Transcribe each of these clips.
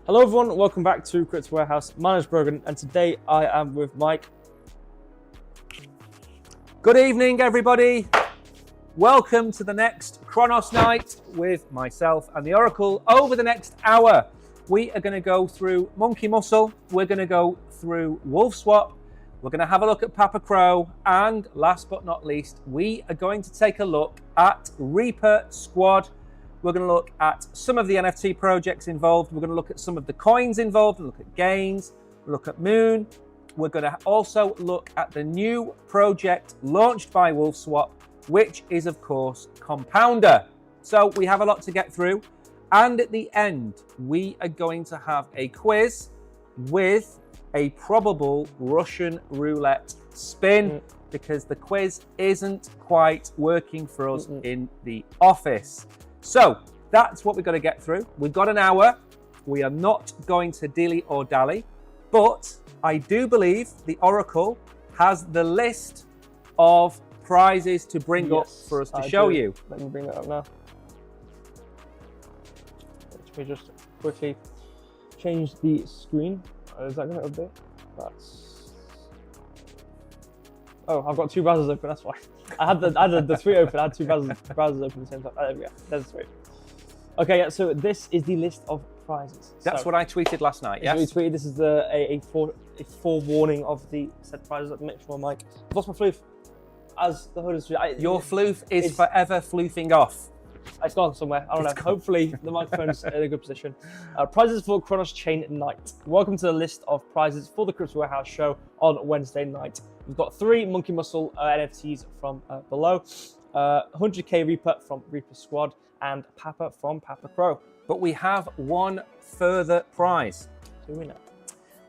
Hello everyone, welcome back to Crypto Warehouse. My name is Brogan and today I am with Mike. Good evening everybody. Welcome to the next Chronos night with myself and the Oracle. Over the next hour, we are going to go through Monkey Muscle, we're going to go through WolfSwap, we're going to have a look at Papacro, and last but not least, we are going to take a look at Reaper Squad. We're going to look at some of the NFT projects involved. We're going to look at some of the coins involved, look at gains, look at Moon. We're going to also look at the new project launched by WolfSwap, which is, of course, Compounder. So we have a lot to get through. And at the end, we are going to have a quiz with a probable Russian roulette spin because the quiz isn't quite working for us in the office. So that's what we've got to get through. We've got an hour. We are not going to dilly or dally, but I do believe the Oracle has the list of prizes to bring up for us to show you. Let me bring that up now. Let me just quickly change the screen. Is that going to update? That's... Oh, I've got two browsers open, that's why. I had the tweet open, I had two browsers open at the same time. There we go, there's the tweet. Okay, yeah, so this is the list of prizes. That's what I tweeted last night, yes? We tweeted, this is a forewarning of the set prizes. Let me make sure, Mike. I've lost my floof. As the hood is... Your floof is forever floofing off. It's gone somewhere, I don't know. Hopefully the microphone's in a good position. Prizes for Chronos Chain Night. Welcome to the list of prizes for the Crypto Warehouse show on Wednesday night. We've got 3 Monkey Muscle NFTs from below, 100k Reaper from Reaper Squad, and Papa from Papacro. But we have one further prize. Who do we know?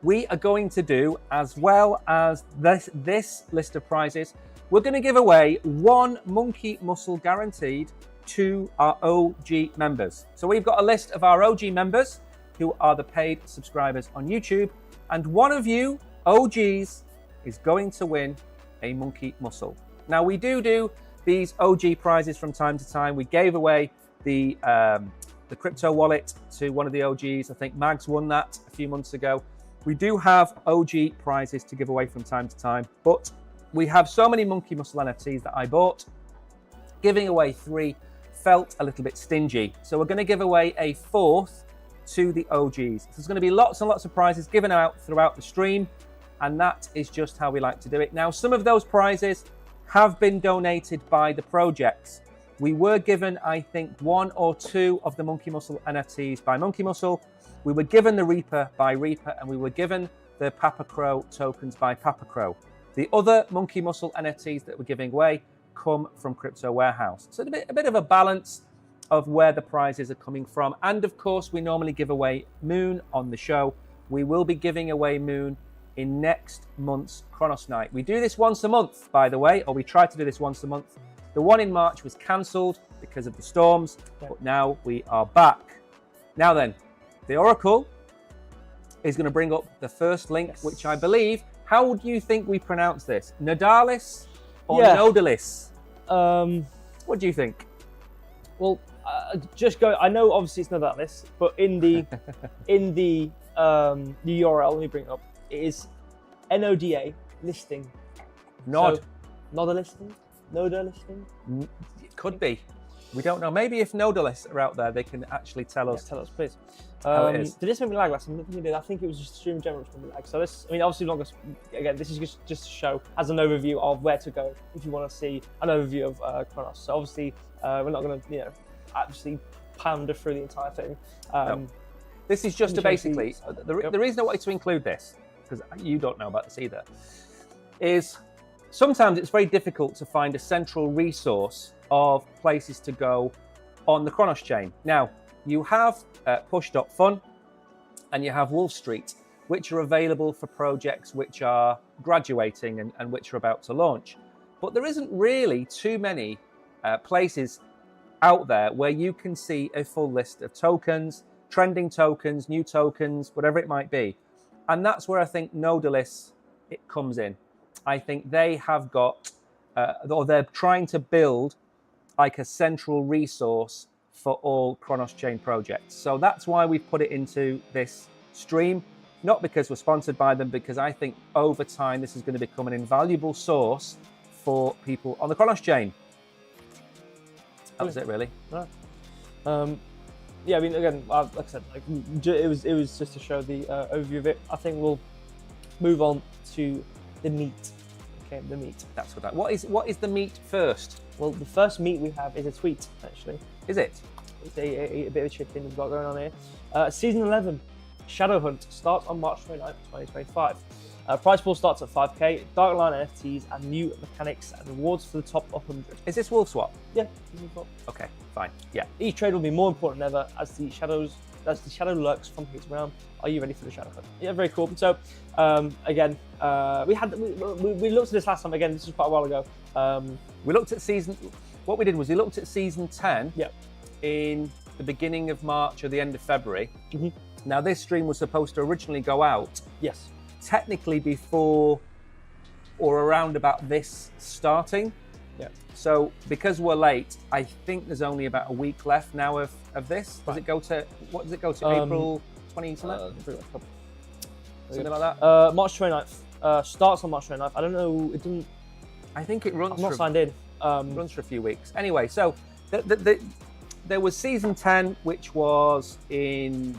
We are going to do, as well as this list of prizes, we're going to give away 1 Monkey Muscle guaranteed to our OG members. So we've got a list of our OG members who are the paid subscribers on YouTube, and one of you OGs is going to win a Monkey Muscle. Now we do these OG prizes from time to time. We gave away the crypto wallet to one of the OGs. I think Mags won that a few months ago. We do have OG prizes to give away from time to time, but we have so many Monkey Muscle NFTs that I bought. Giving away 3 felt a little bit stingy. So we're going to give away a 4th to the OGs. So there's going to be lots and lots of prizes given out throughout the stream, and that is just how we like to do it. Now, some of those prizes have been donated by the projects. We were given, I think, 1 or 2 of the Monkey Muscle NFTs by Monkey Muscle. We were given the Reaper by Reaper, and we were given the Papacro tokens by Papacro. The other Monkey Muscle NFTs that we're giving away come from Crypto Warehouse. So a bit of a balance of where the prizes are coming from. And of course, we normally give away Moon on the show. We will be giving away Moon in next month's Chronos Night. We do this once a month, by the way, or we try to do this once a month. The one in March was cancelled because of the storms, but now we are back. Now then, the Oracle is going to bring up the first link, which I believe, how do you think we pronounce this? Nodalis or Nodalis? What do you think? Well, just go. I know obviously it's Nodalis, but in the the URL, let me bring it up. It is NODA listing. Nod. So, Noda listing. Noda listing. It could be. We don't know. Maybe if Nodalis are out there, they can actually tell us. Yeah, tell us, please. How it is. Did this make me lag last time? I think it was just stream general made me lag. So this, I mean, obviously, not again. This is just to show as an overview of where to go if you want to see an overview of Chronos. So obviously, we're not going to, actually pounder through the entire thing. No. This is just to basically the reason I wanted to include this, because you don't know about this either, is sometimes it's very difficult to find a central resource of places to go on the Chronos chain. Now, you have Push.Fun and you have Wolf Street, which are available for projects which are graduating and which are about to launch. But there isn't really too many places out there where you can see a full list of tokens, trending tokens, new tokens, whatever it might be. And that's where I think Nodalis comes in. I think they have got, or they're trying to build like a central resource for all Chronos Chain projects. So that's why we've put it into this stream, not because we're sponsored by them, because I think over time this is going to become an invaluable source for people on the Chronos Chain. That was it, really. Right. Yeah, I mean, again, like I said, like, it was just to show the overview of it. I think we'll move on to the meat. Okay, the meat. That's what what is the meat first? Well, the first meat we have is a tweet, actually. Is it? It's a bit of a chicken we've got going on here. Season 11, Shadow Hunt, starts on March 29th, 2025. Prize pool starts at 5k, Dark Line NFTs, and new mechanics and rewards for the top 100. Is this WolfSwap? Yeah, this is WolfSwap. Okay, fine. Yeah. Each trade will be more important than ever as the shadow lurks from Pete's realm. Are you ready for the Shadow Hunt? Yeah, very cool. So, again, we looked at this last time. Again, this was quite a while ago. We looked at what we did was we looked at season 10 Yep. in the beginning of March or the end of February. Mm-hmm. Now, this stream was supposed to originally go out Yes. technically before or around about this starting. Yeah. So because we're late, I think there's only about a week left now of this. Does Right. it go to, what does it go to, April 20 something? Something like that? March 29th. Starts on March 29th. I don't know. It didn't. I think it runs I'm not for, signed in. runs for a few weeks. Anyway, so there was season 10, which was in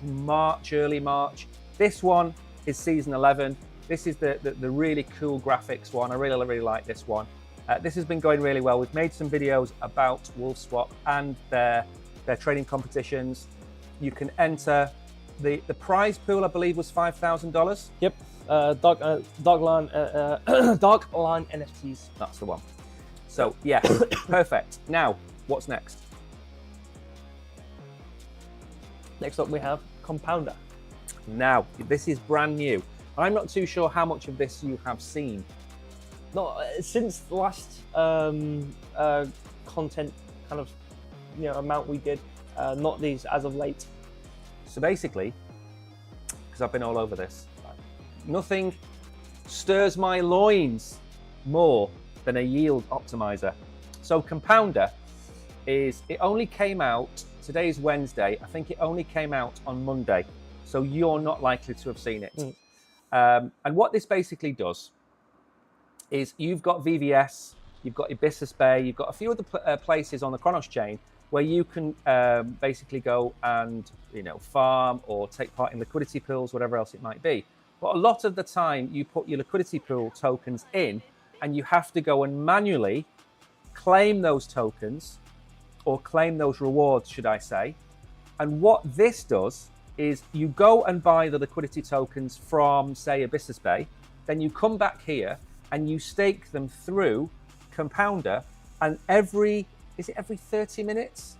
March, early March. This one is season 11. This is the really cool graphics one. I really like this one. This has been going really well. We've made some videos about WolfSwap and their trading competitions. You can enter the prize pool, I believe, was $5,000. Yep. Dark Line NFTs. That's the one. So yeah, perfect. Now, what's next? Next up, we have Compounder. Now, this is brand new. I'm not too sure how much of this you have seen. Not since the last content kind of amount we did. Not these as of late. So basically, because I've been all over this, nothing stirs my loins more than a yield optimizer. So Compounder it only came out, today's Wednesday, I think it only came out on Monday. So you're not likely to have seen it. And what this basically does is you've got VVS, you've got Abyssus Bay, you've got a few other places on the Chronos chain where you can basically go and farm or take part in liquidity pools, whatever else it might be. But a lot of the time you put your liquidity pool tokens in and you have to go and manually claim those tokens or claim those rewards, should I say. And what this does is you go and buy the liquidity tokens from, say, Abyssus Bay, then you come back here and you stake them through Compounder, and every 30 minutes?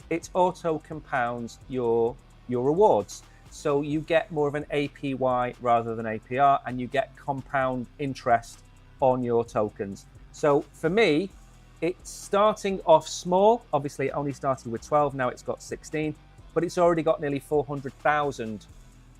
It auto compounds your rewards. So you get more of an APY rather than APR, and you get compound interest on your tokens. So for me, it's starting off small. Obviously, it only started with 12, now it's got 16, but it's already got nearly 400,000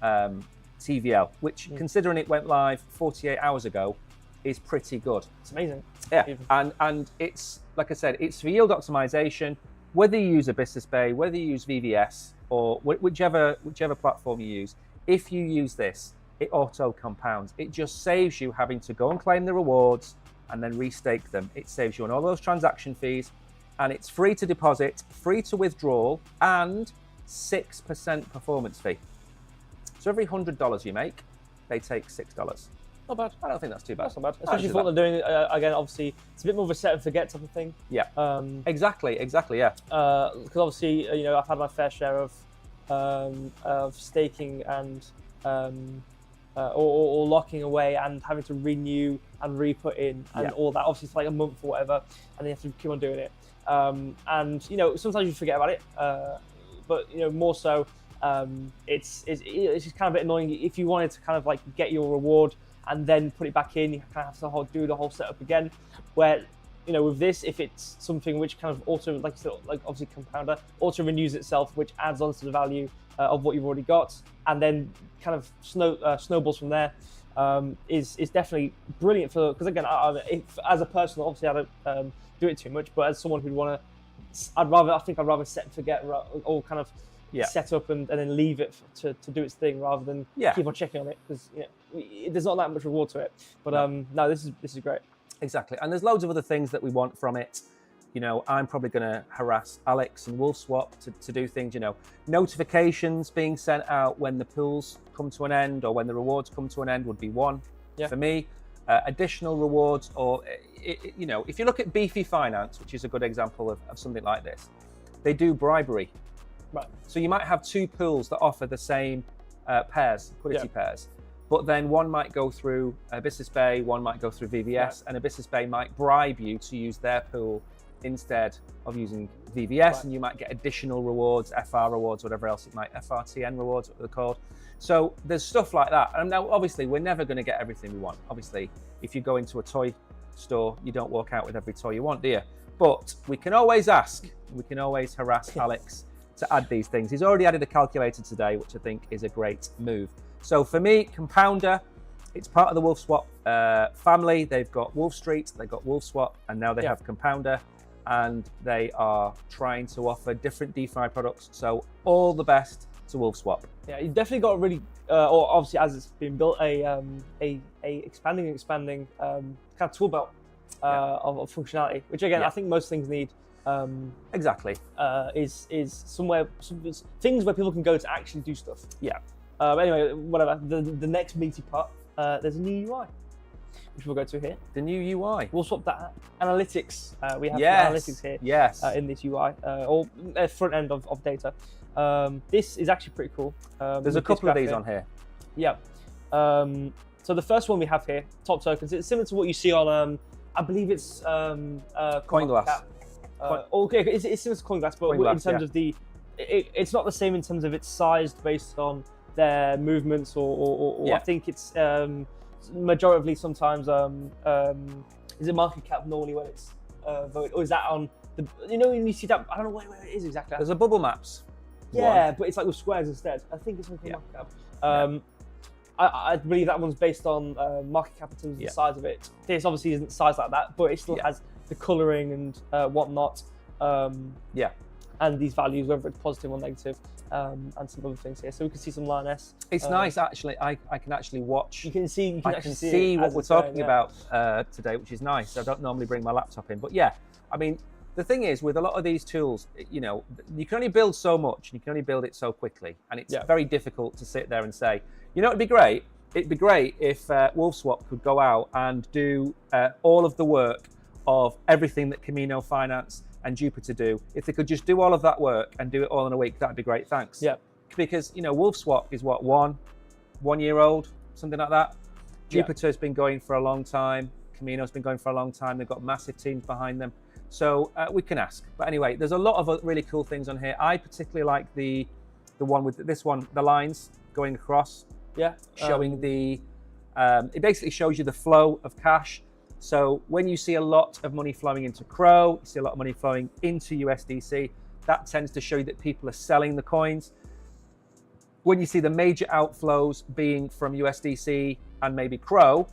TVL, which, considering it went live 48 hours ago, is pretty good. It's amazing. Yeah, and it's, like I said, it's for yield optimization. Whether you use Abyssus Bay, whether you use VVS, or whichever platform you use, if you use this, it auto compounds. It just saves you having to go and claim the rewards and then restake them. It saves you on all those transaction fees, and it's free to deposit, free to withdrawal, and 6% performance fee. So every $100 you make, they take $6. Not bad. I don't think that's too bad. That's not bad. Especially for what they're doing. Again, obviously, it's a bit more of a set and forget type of thing. Yeah. Exactly. Yeah. Because obviously, I've had my fair share of staking and or locking away and having to renew and re-put in and all that. Obviously, it's like a month or whatever, and then you have to keep on doing it. And sometimes you forget about it. But more so, it's just kind of a bit annoying if you wanted to kind of like get your reward and then put it back in, you kind of have to do the whole setup again. Where, with this, if it's something which kind of auto, like you said, like obviously Compounder, auto renews itself, which adds on to the value of what you've already got, and then kind of snowballs from there, is definitely brilliant for, because again, as a person, obviously I don't do it too much, but as someone who'd want to I think I'd rather set and forget or kind of Yeah. set up and then leave it to do its thing rather than keep on checking on it, because there's not that much reward to it. But no, this is great. Exactly, and there's loads of other things that we want from it. I'm probably going to harass Alex and WolfSwap to do things. Notifications being sent out when the pools come to an end or when the rewards come to an end would be one for me. Additional rewards, or if you look at Beefy Finance, which is a good example of something like this, they do bribery. Right. So you might have two pools that offer the same pairs, liquidity pairs, but then one might go through Business Bay, one might go through VVS, and a Business Bay might bribe you to use their pool instead of using VVS, and you might get additional rewards, FR rewards, whatever else it might, FRTN rewards, what they're called. So there's stuff like that. And now, obviously, we're never going to get everything we want. Obviously, if you go into a toy store, you don't walk out with every toy you want, do you? But we can always ask, we can always harass Alex to add these things. He's already added a calculator today, which I think is a great move. So for me, Compounder, it's part of the WolfSwap family. They've got Wolf Street, they've got WolfSwap, and now they have Compounder, and they are trying to offer different DeFi products. So all the best to WolfSwap. Yeah, you definitely got a really, or obviously as it's been built, a expanding kind of tool belt of functionality, which again I think most things need. Exactly. Is somewhere things where people can go to actually do stuff. Yeah. Anyway, whatever. The next meaty part, there's a new UI, which we'll go to here. The new UI. WolfSwap that analytics. We have analytics here. Yes. In this UI, or front end of data. This is actually pretty cool. There's a couple of these on here. Yeah. So the first one we have here, top tokens. It's similar to what you see on, I believe it's CoinGlass. Okay, it's similar to CoinGlass, but in terms of it's not the same in terms of it's sized based on their movements, or I think it's majoritively sometimes is it market cap normally when it's voted, or is that on the when you see that, I don't know where it is exactly. There's a bubble maps. Yeah, but it's like with squares instead. I think it's on market cap. I believe that one's based on market cap in terms of the size of it. This obviously isn't sized like that, but it still has the colouring and whatnot. And these values, whether it's positive or negative, and some other things here. So we can see some lioness. It's nice actually. I can actually watch. You can see. I can see what we're talking about today, which is nice. I don't normally bring my laptop in, but I mean, the thing is with a lot of these tools, you can only build so much, and you can only build it so quickly, and it's very difficult to sit there and say, it'd be great. It'd be great if WolfSwap could go out and do all of the work of everything that Camino Finance and Jupiter do. If they could just do all of that work and do it all in a week, that'd be great. Thanks. Yeah. Because WolfSwap is what, 1 year old, something like that. Jupiter's been going for a long time. Camino's been going for a long time. They've got massive teams behind them. So we can ask. But anyway, there's a lot of really cool things on here. I particularly like the one with this one, the lines going across. Yeah. Showing it basically shows you the flow of cash. So when you see a lot of money flowing into Crow, you see a lot of money flowing into USDC, that tends to show you that people are selling the coins. When you see the major outflows being from USDC and maybe Crow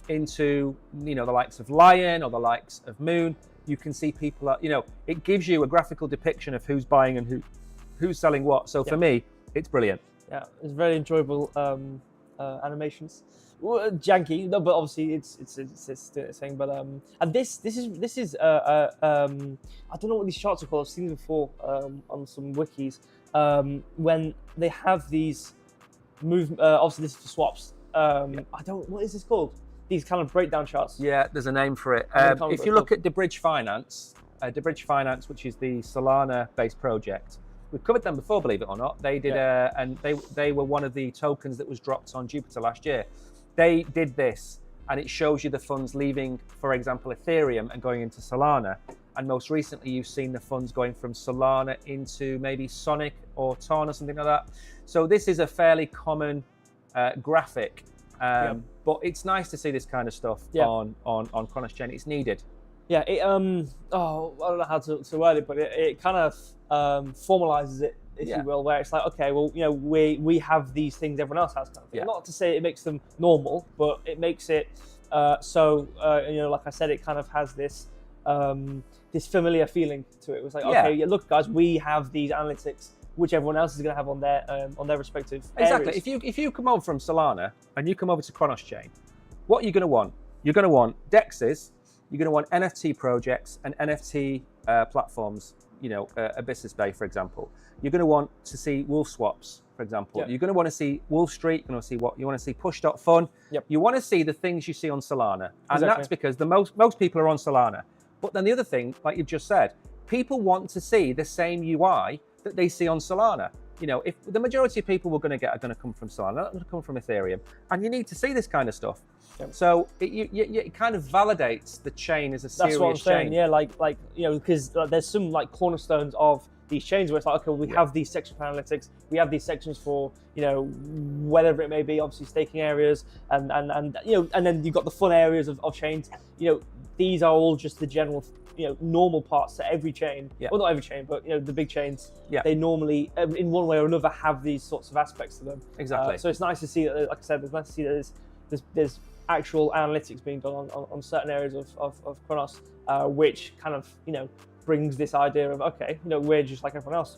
into, the likes of Lion or the likes of Moon, you can see people are, it gives you a graphical depiction of who's buying and who's selling what. So for me, it's brilliant. Yeah, it's very enjoyable animations. Janky, no, but obviously it's doing its thing. But and this is I don't know what these charts are called. I've seen them before on some wikis. When they have these obviously this is for swaps. What is this called? These kind of breakdown charts. Yeah, there's a name for it. If you look at DeBridge Finance, which is the Solana-based project. We've covered them before, believe it or not. They did, and they were one of the tokens that was dropped on Jupiter last year. They did this, and it shows you the funds leaving, for example, Ethereum and going into Solana. And most recently, you've seen the funds going from Solana into maybe Sonic or Ton or something like that. So this is a fairly common graphic, but it's nice to see this kind of stuff on Kronos Chain. It's needed. Yeah, I don't know how to word it, but it kind of formalizes it, if you will, where it's like, okay, well, we have these things everyone else has, kind of thing. Not to say it makes them normal, but it makes it like I said, it kind of has this this familiar feeling to it. It was like, okay, yeah, look, guys, we have these analytics, which everyone else is going to have on their respective Exactly. areas. If you come over from Solana and you come over to Chronos Chain, what you're going to want? You're going to want DEXs. You're going to want NFT projects and NFT platforms. You know, Abyssus Bay, for example. You're going to want to see WolfSwaps, for example. You're going to want to see Wolf Street. You're going to see what you want to see. Push.fun. You want to see the things you see on Solana, and that's because the most people are on Solana. But then the other thing, like you've just said, people want to see the same UI that they see on Solana. You know, if the majority of people we're going to get are going to come from Solana, not going to come from Ethereum, and you need to see this kind of stuff. So it kind of validates the chain as a serious That's what I'm saying. chain. Yeah, like you know, because there's some like cornerstones of these chains where it's like, okay, we have these sections for analytics, we have these sections for, you know, whatever it may be, obviously staking areas, and you know, and then you've got the fun areas of chains. You know, these are all just the general, you know, normal parts to every chain. Well, not every chain, but you know, the big chains. They normally, in one way or another, have these sorts of aspects to them. Exactly. So it's nice to see that, like I said, it's nice to see that there's actual analytics being done on certain areas of Chronos, which kind of, you know, brings this idea of, okay, you know, we're just like everyone else.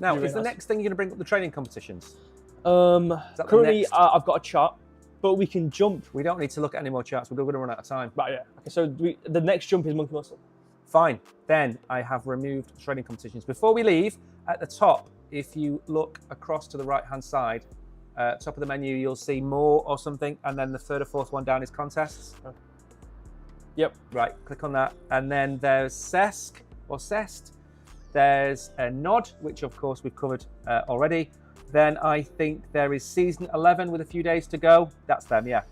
Now, is the next thing you're going to bring up the trading competitions? Currently, I've got a chart, but we can jump. We don't need to look at any more charts. We're going to run out of time. Right, yeah. Okay, so the next jump is Monkey Muscle. Fine. Then I have removed trading competitions. Before we leave, at the top, if you look across to the right-hand side, top of the menu, you'll see more or something, and then the third or fourth one down is contests. Yep. Right, click on that. And then there's CESC or CEST. There's a NOD, which of course we've covered already. Then I think there is Season 11 with a few days to go. That's them, yeah.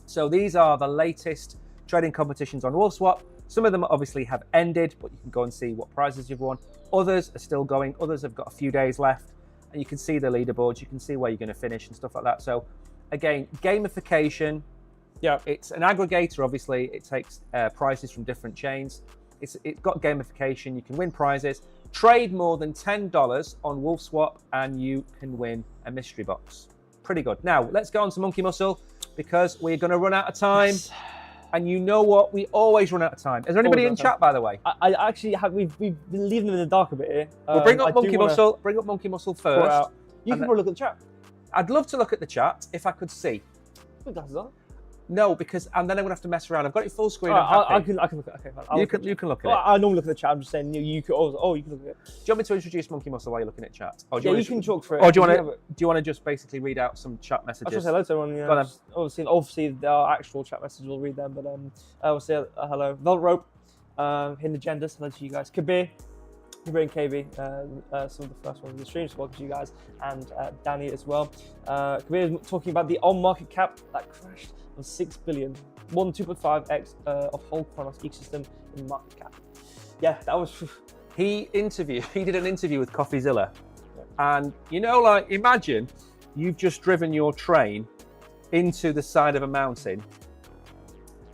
So these are the latest trading competitions on WolfSwap. Some of them obviously have ended, but you can go and see what prizes you've won. Others are still going. Others have got a few days left. And you can see the leaderboards. You can see where you're going to finish and stuff like that. So again, gamification. Yeah, it's an aggregator, obviously. It takes prizes from different chains. It's got gamification. You can win prizes. Trade more than $10 on WolfSwap and you can win a mystery box. Pretty good. Now, let's go on to Monkey Muscle because we're going to run out of time. Yes. And you know what? We always run out of time. Is there anybody in chat, by the way? I actually have. We've been leaving them in the dark a bit here. We'll bring up Monkey Muscle. Bring up Monkey Muscle first. You can probably look at the chat. I'd love to look at the chat if I could see. Put glasses on. No, because and then I'm gonna have to mess around. I've got it full screen. I can look at it. Okay, you can look at it. I normally look at the chat. I'm just saying you could. You can look at it. Do you want me to introduce Monkey Muscle while you're looking at chat? Or do you can talk for it. Or do you want to just basically read out some chat messages? I just say hello to everyone. Yeah. Obviously, our actual chat messages we'll read them, but I will say hello. Velvet Rope, Hidden Agendas, hello to you guys. Kabir and KB, some of the first ones in the stream, so welcome to you guys, and Danny as well. Kabir is talking about the on-market cap that crashed of 6 billion, 2.5x of whole Chronos ecosystem in market cap. Yeah, that was. He did an interview with CoffeeZilla, and you know, like imagine you've just driven your train into the side of a mountain.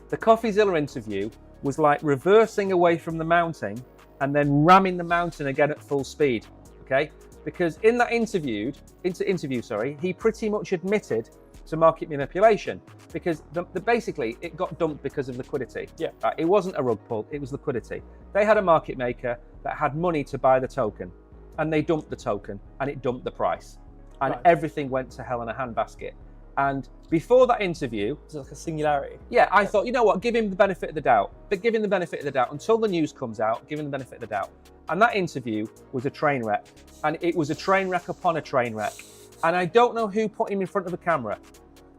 The CoffeeZilla interview was like reversing away from the mountain and then ramming the mountain again at full speed. Okay, because in that interview, he pretty much admitted to market manipulation because basically it got dumped because of liquidity. It wasn't a rug pull, it was liquidity. They had a market maker that had money to buy the token and they dumped the token and it dumped the price and everything went to hell in a handbasket. And before that interview, it's like a singularity. Yeah, I thought, you know what, give him the benefit of the doubt. But give him the benefit of the doubt until the news comes out, give him the benefit of the doubt. And that interview was a train wreck. And it was a train wreck upon a train wreck. And I don't know who put him in front of the camera.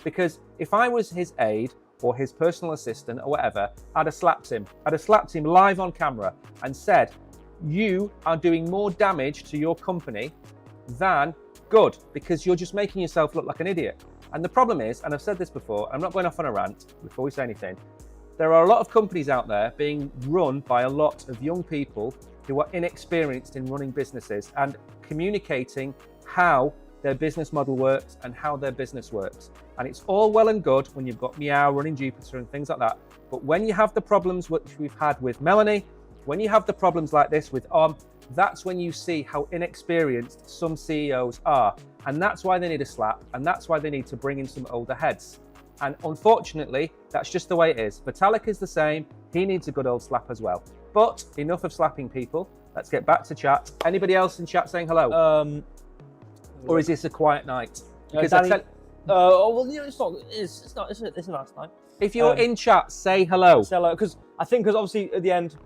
Because if I was his aide or his personal assistant or whatever, I'd have slapped him. I'd have slapped him live on camera and said, you are doing more damage to your company than good, because you're just making yourself look like an idiot. And the problem is, and I've said this before, I'm not going off on a rant before we say anything, there are a lot of companies out there being run by a lot of young people who are inexperienced in running businesses and communicating how their business model works and how their business works. And it's all well and good when you've got Meow running Jupiter and things like that. But when you have the problems which we've had with Melanie, when you have the problems like this with that's when you see how inexperienced some CEOs are. And that's why they need a slap. And that's why they need to bring in some older heads. And unfortunately, that's just the way it is. Vitalik is the same. He needs a good old slap as well. But enough of slapping people. Let's get back to chat. Anybody else in chat saying hello? Or is this a quiet night? Because Danny, well, you know, it's not. It's a nice night. if you're in chat, say hello. Say hello, because obviously at the end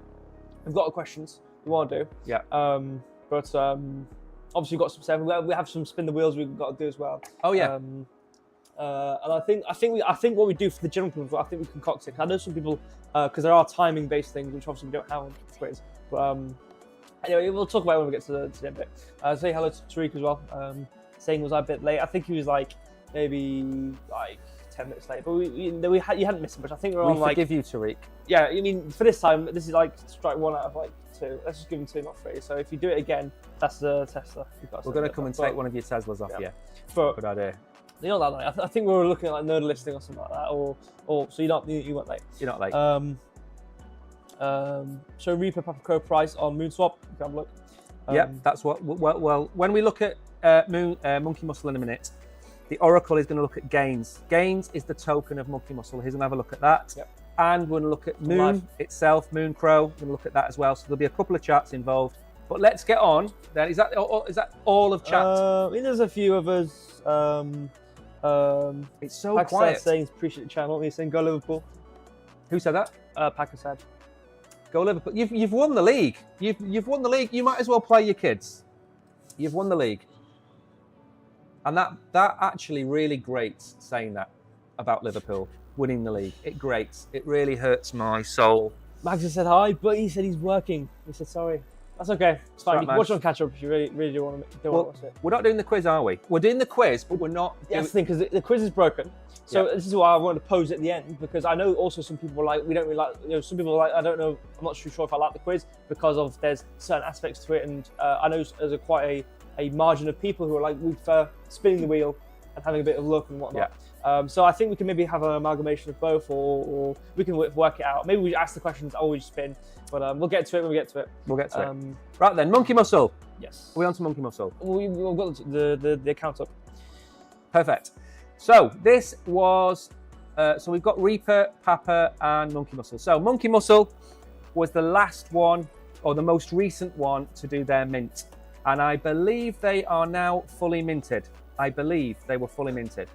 we've got the questions we want to do. Yeah. But obviously we've got some stuff. We have some spin the wheels we've got to do as well. Oh yeah. And I think what we do for the general people, I think we concoct it. I know some people, because there are timing based things which obviously we don't have on quiz. But anyway, we'll talk about it when we get to the end bit. Say hello to Tariq as well. Saying was I a bit late. I think he was like maybe like 10 minutes late, but you hadn't missed much. I think we're on like. We forgive you, Tariq. Yeah, I mean for this time, this is like strike 1 out of like 2. Let's just give him 2, not 3. So if you do it again, that's the Tesla. We're going to come and take one of your Teslas off you. But good idea. You're not that late. I think we were looking at like nerd listing or something like that, or so you weren't late. You're not late. So Reaper Papacro price on MoonSwap. You can have a look. Yep, that's what. Well, when we look at Monkey Muscle in a minute, the Oracle is going to look at gains. Gains is the token of Monkey Muscle. He's going to have a look at that. Yep. And we're going to look at Moon itself, Moon Crow. We're going to look at that as well. So there'll be a couple of charts involved. But let's get on. Then is that all of chat? I mean, there's a few of us. It's so quiet. Saying appreciate the channel. He's saying go Liverpool. Who said that? Packer said. Go Liverpool. You've won the league. You've won the league. You might as well play your kids. You've won the league. And that actually really grates saying that about Liverpool winning the league. It grates. It really hurts my soul. Max has said hi, but he said he's working. He said sorry. That's okay. It's fine. Right, You can watch on catch up if you really do want to watch it. We're not doing the quiz, are we? We're doing the quiz, but we're not. That's the thing, because the quiz is broken. So this is why I wanted to pose at the end, because I know also some people are like, we don't really like, some people are like, I don't know, I'm not too sure if I like the quiz because of there's certain aspects to it, and I know there's quite a margin of people who are like, we prefer spinning the wheel and having a bit of luck and whatnot. So I think we can maybe have an amalgamation of both, or we can work it out. Maybe we ask the questions, always spin, but we'll get to it when we get to it. We'll get to it. Right then, Monkey Muscle. Yes. Are we on to Monkey Muscle? We've got the account up. Perfect. So this was, so we've got Reaper, Papa, and Monkey Muscle. So Monkey Muscle was the last one, or the most recent one, to do their mint. And I believe they are now fully minted. I believe they were fully minted.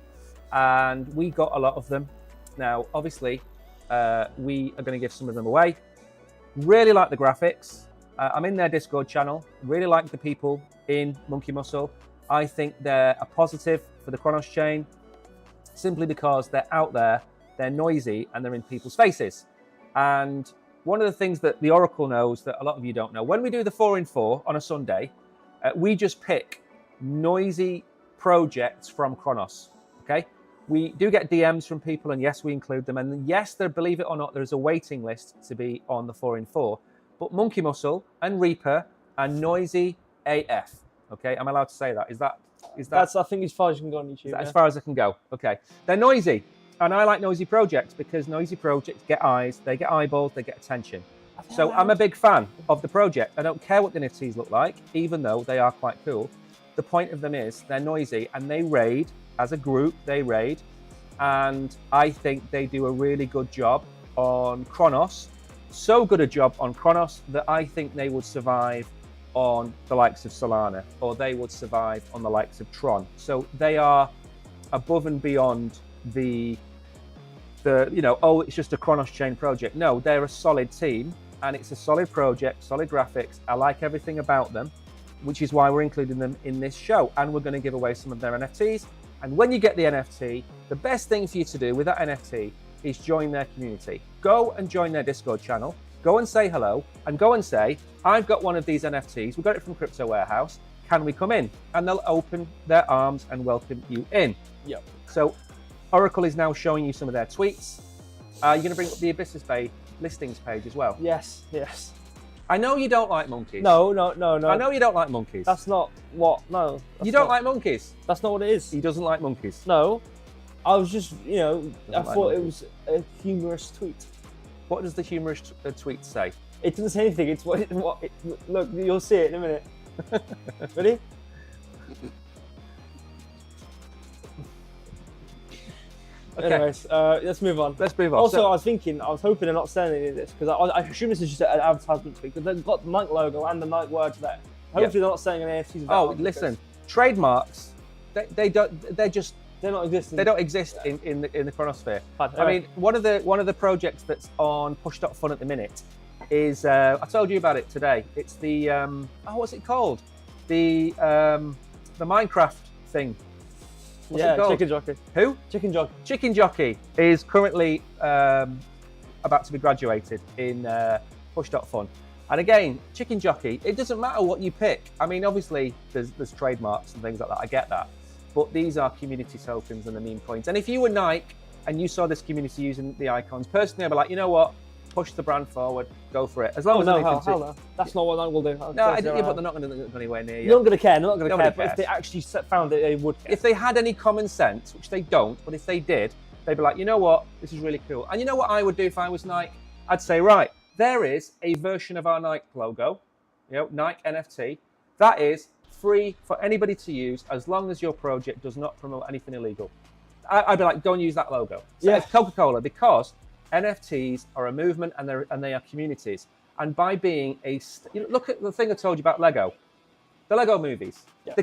And we got a lot of them. Now, obviously, we are going to give some of them away. Really like the graphics. I'm in their Discord channel. Really like the people in Monkey Muscle. I think they're a positive for the Kronos chain, simply because they're out there, they're noisy, and they're in people's faces. And one of the things that the Oracle knows that a lot of you don't know, when we do the 4-in-4 on a Sunday, we just pick noisy projects from Kronos, okay? We do get DMs from people, and yes, we include them. And yes, believe it or not, there's a waiting list to be on the 4-in-4. But Monkey Muscle and Reaper are noisy AF, okay? Am I allowed to say that? Is that? That's, I think, as far as you can go on YouTube. As far as I can go. Okay. They're noisy. And I like noisy projects because noisy projects get eyes, they get eyeballs, they get attention. So I'm a big fan of the project. I don't care what the NFTs look like, even though they are quite cool. The point of them is they're noisy and they raid. As a group, they raid. And I think they do a really good job on Kronos. So good a job on Kronos that I think they would survive on the likes of Solana, or they would survive on the likes of Tron. So they are above and beyond the oh, it's just a Kronos chain project. No, they're a solid team, and it's a solid project, solid graphics. I like everything about them, which is why we're including them in this show. And we're going to give away some of their NFTs. And when you get the NFT, the best thing for you to do with that NFT is join their community. Go and join their Discord channel. Go and say hello, and go and say, I've got one of these NFTs. We got it from Crypto Warehouse. Can we come in? And they'll open their arms and welcome you in. Yep. So Oracle is now showing you some of their tweets. You're going to bring up the Abyssus Bay listings page as well. Yes. I know you don't like monkeys. No. I know you don't like monkeys. That's not what. No. You don't like monkeys. That's not what it is. He doesn't like monkeys. No. I was just, I thought it was a humorous tweet. What does the humorous tweet say? It doesn't say anything. It's look, you'll see it in a minute. Ready? Okay. Anyways, let's move on. Let's move on. Also, So- I was hoping they're not selling any of this because I assume this is just an advertisement speak because they've got the Nike logo and the Nike words there. Hopefully, they're not selling any NFTs. Oh, listen, trademarks, they don't existing. They don't exist in the chronosphere. Fine, I mean, one of the projects that's on Push.Fun at the minute is I told you about it today. It's the what's it called? The Minecraft thing. What's it called? Chicken Jockey. Who? Chicken Jockey. Chicken Jockey is currently about to be graduated in Push.Fun. And again, Chicken Jockey, it doesn't matter what you pick. I mean, obviously, there's trademarks and things like that. I get that. But these are community tokens and the meme coins. And if you were Nike and you saw this community using the icons, personally, I'd be like, you know what? Push the brand forward. Go for it. As long as hell no. That's not what Nike will do. No, but they're not going to go anywhere near you. You're not going to care. They're not going to care. Nobody But if they actually found it, they would care. If they had any common sense, which they don't, but if they did, they'd be like, you know what? This is really cool. And you know what I would do if I was Nike? I'd say, right, there is a version of our Nike logo, Nike NFT, that is free for anybody to use as long as your project does not promote anything illegal. I'd be like, go and use that logo. So it's Coca-Cola, because NFTs are a movement and they are communities. And by being look at the thing I told you about Lego, the Lego movies. Yeah.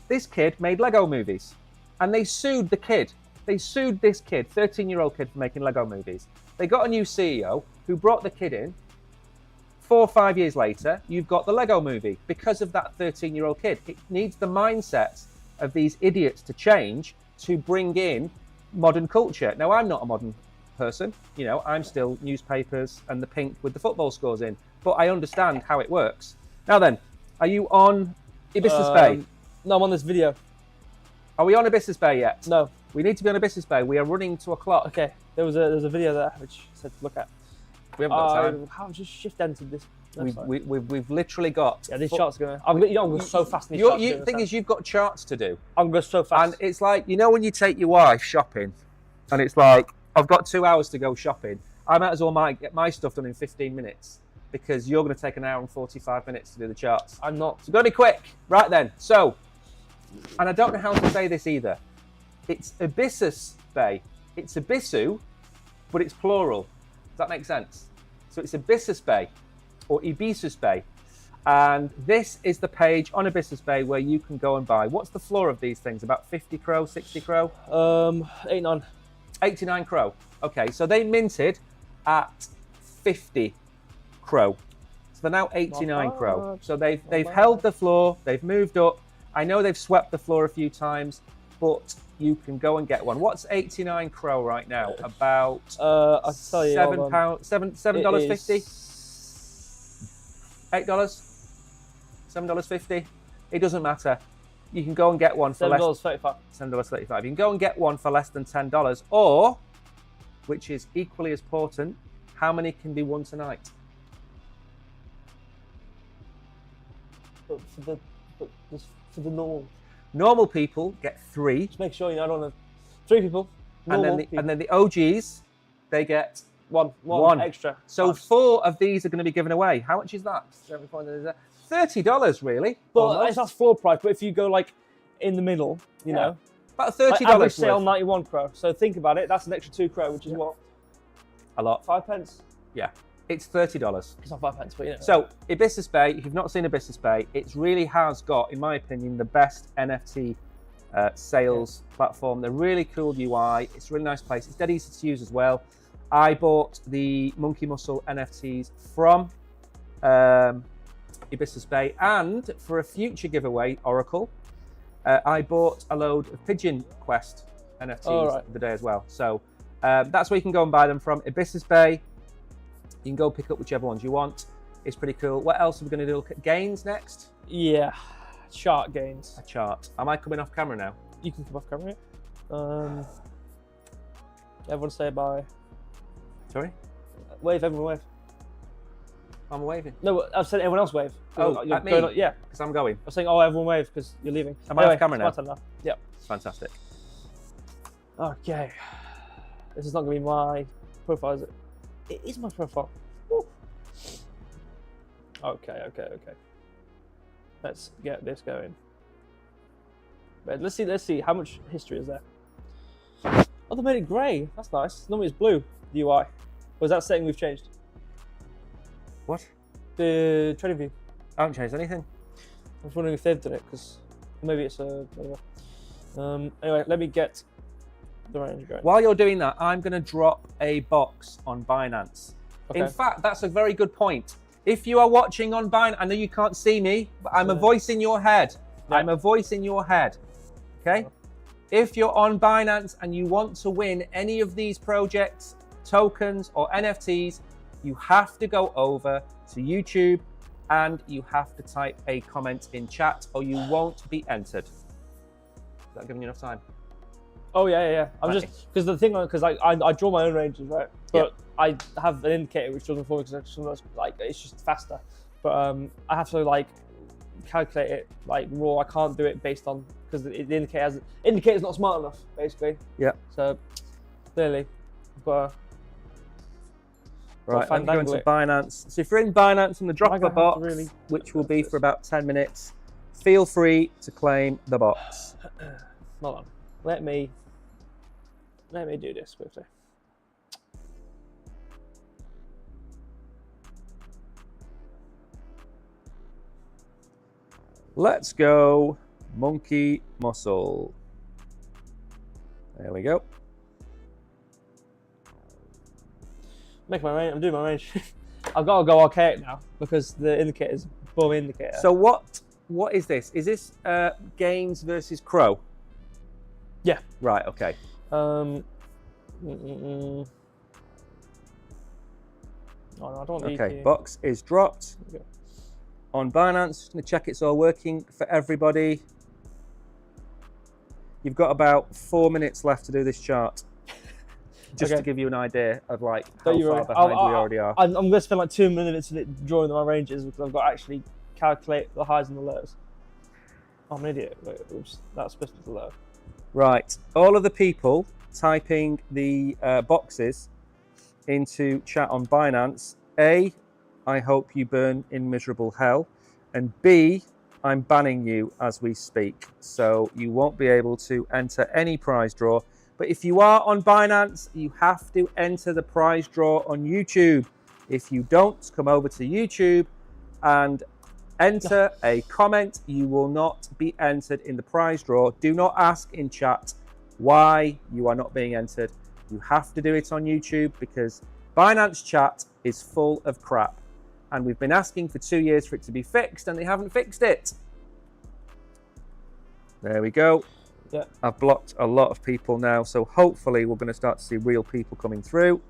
This kid made Lego movies, and they sued the kid. They sued this kid, 13-year-old kid, for making Lego movies. They got a new CEO who brought the kid in. 4 or 5 years later, you've got the Lego movie because of that 13-year-old kid. It needs the mindsets of these idiots to change to bring in modern culture. Now, I'm not a modern person. I'm still newspapers and the pink with the football scores in, but I understand how it works. Now then, are you on Hibiscus Bay? No, I'm on this video. Are we on Hibiscus Bay yet? No. We need to be on Hibiscus Bay. We are running to a clock. Okay, there was a video there which said to look at. We haven't got time. How just shift entered this? We've literally got. Yeah, these charts are going. I'm going so fast. The thing is, you've got charts to do. I'm going so fast. And it's like, when you take your wife shopping, and it's like, I've got 2 hours to go shopping. I might as well get my stuff done in 15 minutes because you're going to take an hour and 45 minutes to do the charts. I'm not. So got to be quick. Right then. So, and I don't know how to say this either. It's Hibiscus Bay. It's Ibisu, but it's plural. Does that make sense? So it's Hibiscus Bay or Hibiscus Bay. And this is the page on Hibiscus Bay where you can go and buy. What's the floor of these things? About 50 crow, 60 crow? 89. 89 crow. Okay, so they at 50 crow. So they're now 89 crow. So they've held the floor, they've moved up. I know they've swept the floor a few times, but you can go and get one. What's 89 crow right now? About I'll tell you, $7.50? $8? $7.50? It doesn't matter. You can go and get one for $7.35. $7.35. You can go and get one for less than $10, or, which is equally as important, how many can be won tonight? But for the normal people get 3. Just make sure you don't have 3 people. And then the OGs, they get one extra. So 4 of these are going to be given away. How much is that? $30, really. But that's floor price. But if you go like in the middle, you know, about $30. Average sale 91 crow. So think about it. That's an extra 2 crow, which is what? A lot. 5 pence. Yeah. It's $30. It's not 5 pence, but So Hibiscus Bay, if you've not seen Hibiscus Bay, it really has got, in my opinion, the best NFT sales platform. They're really cool UI. It's a really nice place. It's dead easy to use as well. I bought the Monkey Muscle NFTs from Hibiscus Bay, and for a future giveaway, Oracle, I bought a load of Pigeon Quest NFTs the day as well. So that's where you can go and buy them from. Hibiscus Bay. You can go pick up whichever ones you want. It's pretty cool. What else are we going to do? Look at gains next? Yeah, chart gains. A chart. Am I coming off camera now? You can come off camera. Everyone say bye. Sorry? Wave, everyone wave. I'm waving. No, I've said everyone else wave. Oh, at me? Yeah. Because I'm going. I'm saying, everyone wave because you're leaving. Am I off camera now? Yeah. Fantastic. Okay. This is not going to be my profile, is it? It is my profile. Woo. Okay. Let's get this going. Wait, let's see how much history is there. I they made it grey. That's nice. Normally it's blue, the UI. Or is that setting we've changed? What? The trading view. I haven't changed anything. I was wondering if they've done it, because maybe it's a... anyway, let me get the range going. While you're doing that, I'm going to drop a box on Binance. Okay. In fact, that's a very good point. If you are watching on Binance, I know you can't see me, but I'm a voice in your head. Yeah. I'm a voice in your head. Okay? If you're on Binance and you want to win any of these projects, tokens or NFTs, you have to go over to YouTube and you have to type a comment in chat or you won't be entered. Is that giving you enough time? Oh yeah. I'm just because the thing, because I draw my own ranges, right? But I have an indicator which doesn't for me because it's just faster. But I have to like calculate it like raw. I can't do it based on because the indicator's not smart enough, basically. Yeah. So clearly, but. Right, I'm going to Binance. So if you're in Binance, I'm going to drop a box, which will be for about 10 minutes. Feel free to claim the box. Hold on. Let me do this quickly. Let's go monkey muscle. There we go. I'm doing my range. I've got to go archaic now because the indicator's bum indicator. So what is this? Is this games versus Crow? Yeah. Right, okay. Oh, no, I don't need Okay, box is dropped. Okay. On Binance, just going to check it's all working for everybody. You've got about 4 minutes left to do this chart. Just to give you an idea of like how far behind we already are. I'm going to spend like 2 minutes in it drawing my ranges because I've got to actually calculate the highs and the lows. I'm an idiot. Wait, oops, that's supposed to be the low. Right, all of the people typing the boxes into chat on Binance, A, I hope you burn in miserable hell, and B, I'm banning you as we speak, so you won't be able to enter any prize draw. But if you are on Binance, you have to enter the prize draw on YouTube. If you don't, come over to YouTube and enter a comment. You will not be entered in the prize draw. Do not ask in chat why you are not being entered. You have to do it on YouTube because Binance chat is full of crap. And we've been asking for 2 years for it to be fixed and they haven't fixed it. There we go. Yeah. I've blocked a lot of people now, so hopefully we're going to start to see real people coming through.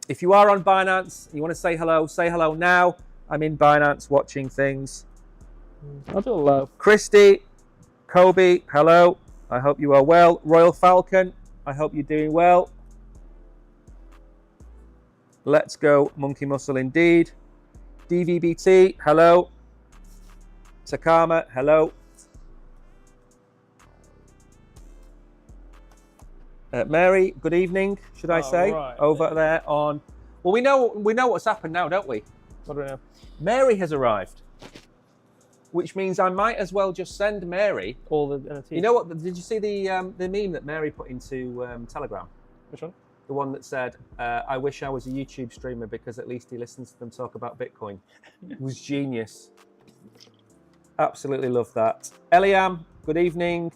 If you are on Binance, you want to say hello now. I'm in Binance watching things. I'll do a low. Christy, Kobe, hello. I hope you are well. Royal Falcon, I hope you're doing well. Let's go Monkey Muscle indeed. DVBT, hello. Takama, hello. Mary, good evening, should I say? Right, over there on... Well, we know what's happened now, don't we? What do we know? Mary has arrived, which means I might as well just send Mary all the NFTs. You know what? Did you see the meme that Mary put into Telegram? Which one? The one that said, "I wish I was a YouTube streamer because at least he listens to them talk about Bitcoin." It was genius. Absolutely love that. Eliam, good evening.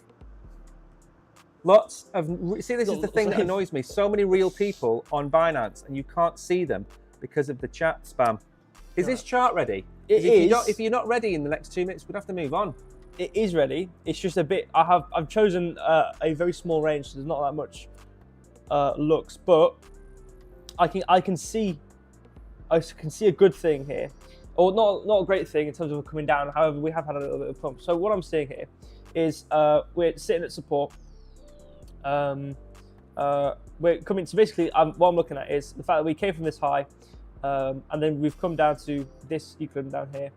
Lots of see. This is the thing that annoys me. So many real people on Binance, and you can't see them because of the chat spam. Is this chart ready? It is. If you're not ready in the next 2 minutes, we'd have to move on. It is ready. It's just a bit. I've chosen a very small range, so there's not that much looks, but I can see a good thing here, or not a great thing in terms of coming down. However, we have had a little bit of pump. So what I'm seeing here is we're sitting at support. We're coming to basically what I'm looking at is the fact that we came from this high, and then we've come down to this equilibrium down here,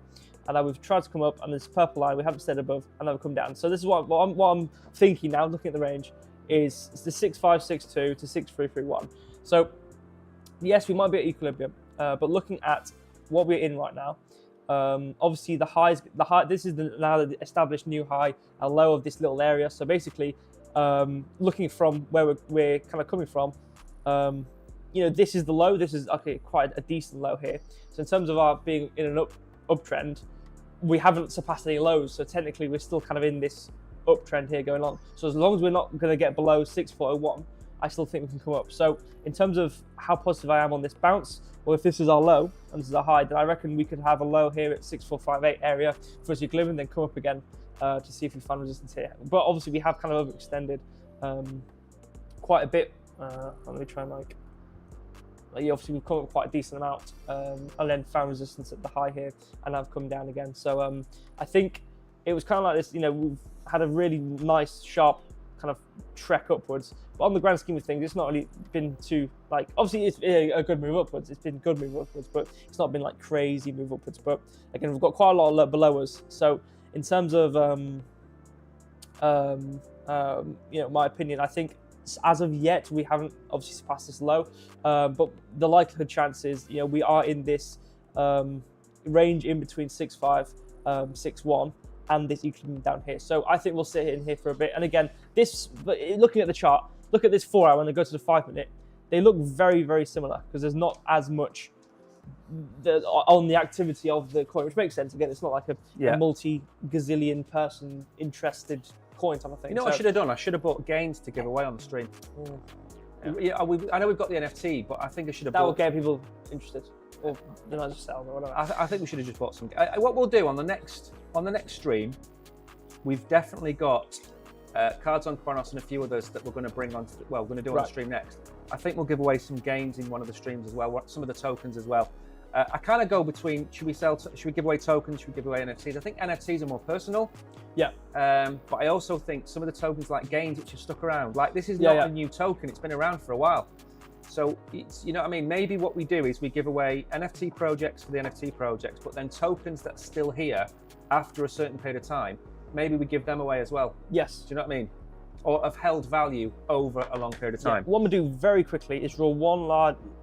and now we've tried to come up, and this purple line we haven't stayed above, and now we've come down. So this is what I'm thinking now, looking at the range, is the 6562 to 6331. So yes, we might be at equilibrium, but looking at what we're in right now, obviously the high. This is now the established new high and low of this little area. So basically, looking from where we're kind of coming from, this is the low. This is quite a decent low here. So in terms of our being in an uptrend, we haven't surpassed any lows. So technically, we're still kind of in this uptrend here going on. So as long as we're not going to get below 6,401, I still think we can come up. So in terms of how positive I am on this bounce, well, if this is our low and this is our high, then I reckon we could have a low here at 6,458 area for us equilibrium, then come up again to see if we find resistance here. But obviously, we have kind of overextended quite a bit. Let me try and obviously we've come up quite a decent amount, and then found resistance at the high here, and I've come down again. So I think it was kind of like this. We've had a really nice, sharp kind of trek upwards, but on the grand scheme of things, it's not really been too obviously it's a good move upwards. It's been good move upwards, but it's not been like crazy move upwards. But again, we've got quite a lot below us. So in terms of my opinion, I think as of yet we haven't obviously surpassed this low, but the likelihood chance is we are in this range in between 6.5, 6.1. And this equilibrium down here. So I think we'll sit in here for a bit. And again, looking at the chart, look at this 4 hour and then go to the 5 minute. They look very, very similar because there's not as much on the activity of the coin, which makes sense. Again, it's not like a multi-gazillion person interested coin type of thing. What I should have done? I should have bought gains to give away on the stream. Yeah, I know we've got the NFT, but I think I should have that will get people interested. Or then I just sell them or whatever. I think we should have just bought some. What we'll do on the next stream, we've definitely got cards on Kronos and a few others that we're going to bring on. We're going to do on the stream next. I think we'll give away some games in one of the streams as well. Some of the tokens as well. I kind of go between: should we give away tokens? Should we give away NFTs? I think NFTs are more personal. Yeah. But I also think some of the tokens like gains, which have stuck around. Like this is not a new token; it's been around for a while. So it's, maybe what we do is we give away NFT projects for the NFT projects, but then tokens that are still here after a certain period of time, maybe we give them away as well. Yes. Do you know what I mean? Or have held value over a long period of time. What I'm gonna do very quickly is draw one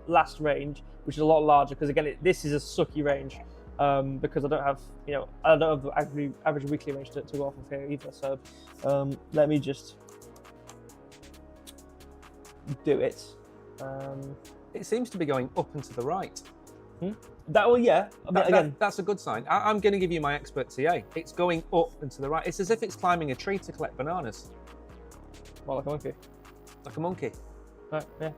last range, which is a lot larger because again, this is a sucky range because I don't have the average weekly range to go off of here either. So let me just do it. It seems to be going up and to the right. That's a good sign. I'm going to give you my expert TA. It's going up and to the right. It's as if it's climbing a tree to collect bananas. Well, like a monkey. Like a monkey. Right, yeah.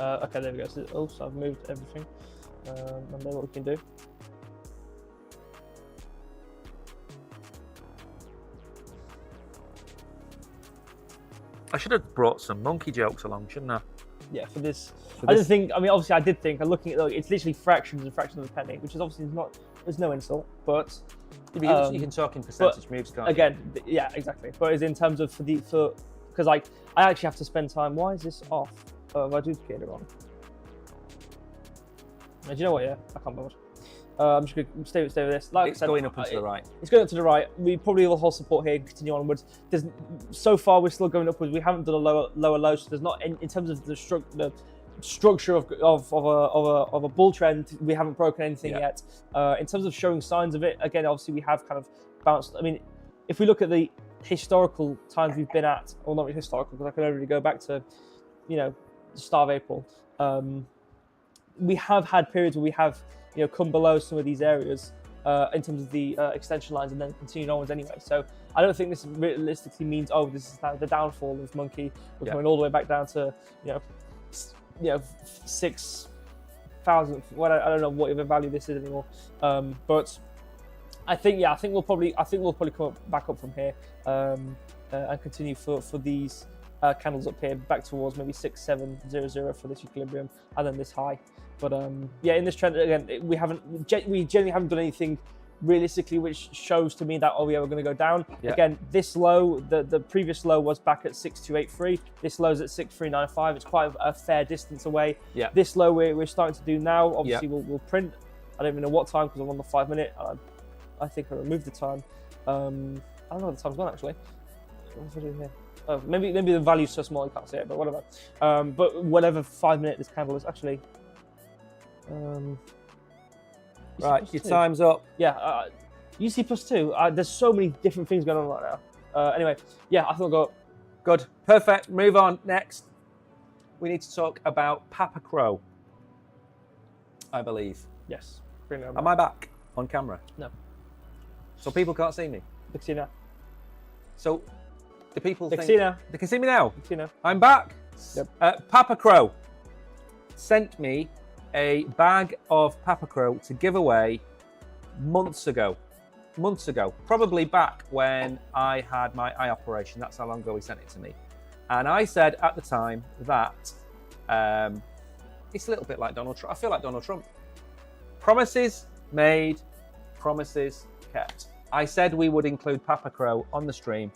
Okay, there we go. So I've moved everything. And then what we can do. I should have brought some monkey jokes along, shouldn't I? Yeah, for this. Obviously I did think, I'm looking at it's literally fractions and fractions of a penny, which is obviously there's no insult, but... you can talk in percentage moves, can't you? Again, yeah, exactly. But it's in terms of because I actually have to spend time, why is this off? Have I duplicated it wrong? Do you know what, yeah, I can't bother. I'm just going to stay with this. It's going up and to the right. It's going up to the right. We probably will hold support here and continue onwards. So far, we're still going upwards. We haven't done a lower low, so there's not, in terms of the structure of a bull trend, we haven't broken anything yet. In terms of showing signs of it, again, obviously we have kind of bounced. I mean, if we look at the historical times we've been at, or not really historical, because I can only go back to, the start of April. We have had periods where we have come below some of these areas in terms of the extension lines and then continue onwards anyway. So I don't think this realistically means, this is now the downfall of Monkey. We're coming all the way back down to 6,000. Well, I don't know whatever value this is anymore. But I think we'll probably come back up from here and continue for these candles up here back towards maybe 6,700 for this equilibrium and then this high. But in this trend again, we generally haven't done anything realistically which shows to me that we're going to go down. Again, this low, the previous low was back at 6,283. This low is at 6,395. It's quite a fair distance away. This low we're starting to do now. Obviously we'll print. I don't even know what time because I'm on the 5 minute. I think I removed the time. I don't know what the time's gone actually. What's I doing here? Maybe the value's so small you can't see it, but whatever. But whatever 5 minute this candle is actually. Right, your time's up. Yeah, UC +2. There's so many different things going on right now. Anyway, I think I'll go Good. Perfect. Move on. Next, we need to talk about Papacro, I believe. Yes. Bring it on. Am I back on camera? No. So people can't see me? They can see now. So the people They think... can see now. They can see me now? They can see now. I'm back. Yep. Papacro sent me a bag of Papacro to give away months ago, probably back when I had my eye operation. That's how long ago he sent it to me. And I said at the time that it's a little bit like Donald Trump. I feel like Donald Trump. Promises made, promises kept. I said we would include Papacro on the stream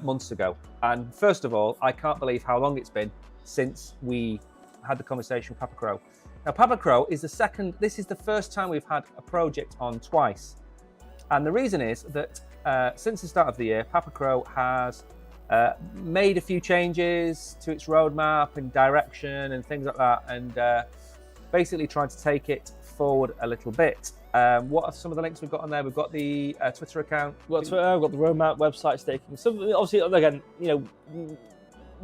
months ago. And first of all, I can't believe how long it's been since we had the conversation with Papacro. Now, Papacro is this is the first time we've had a project on twice. And the reason is that since the start of the year, Papacro has made a few changes to its roadmap and direction and things like that, and basically trying to take it forward a little bit. What are some of the links we've got on there? We've got the Twitter account. We've got Twitter, we've got the roadmap, website staking. So obviously, again,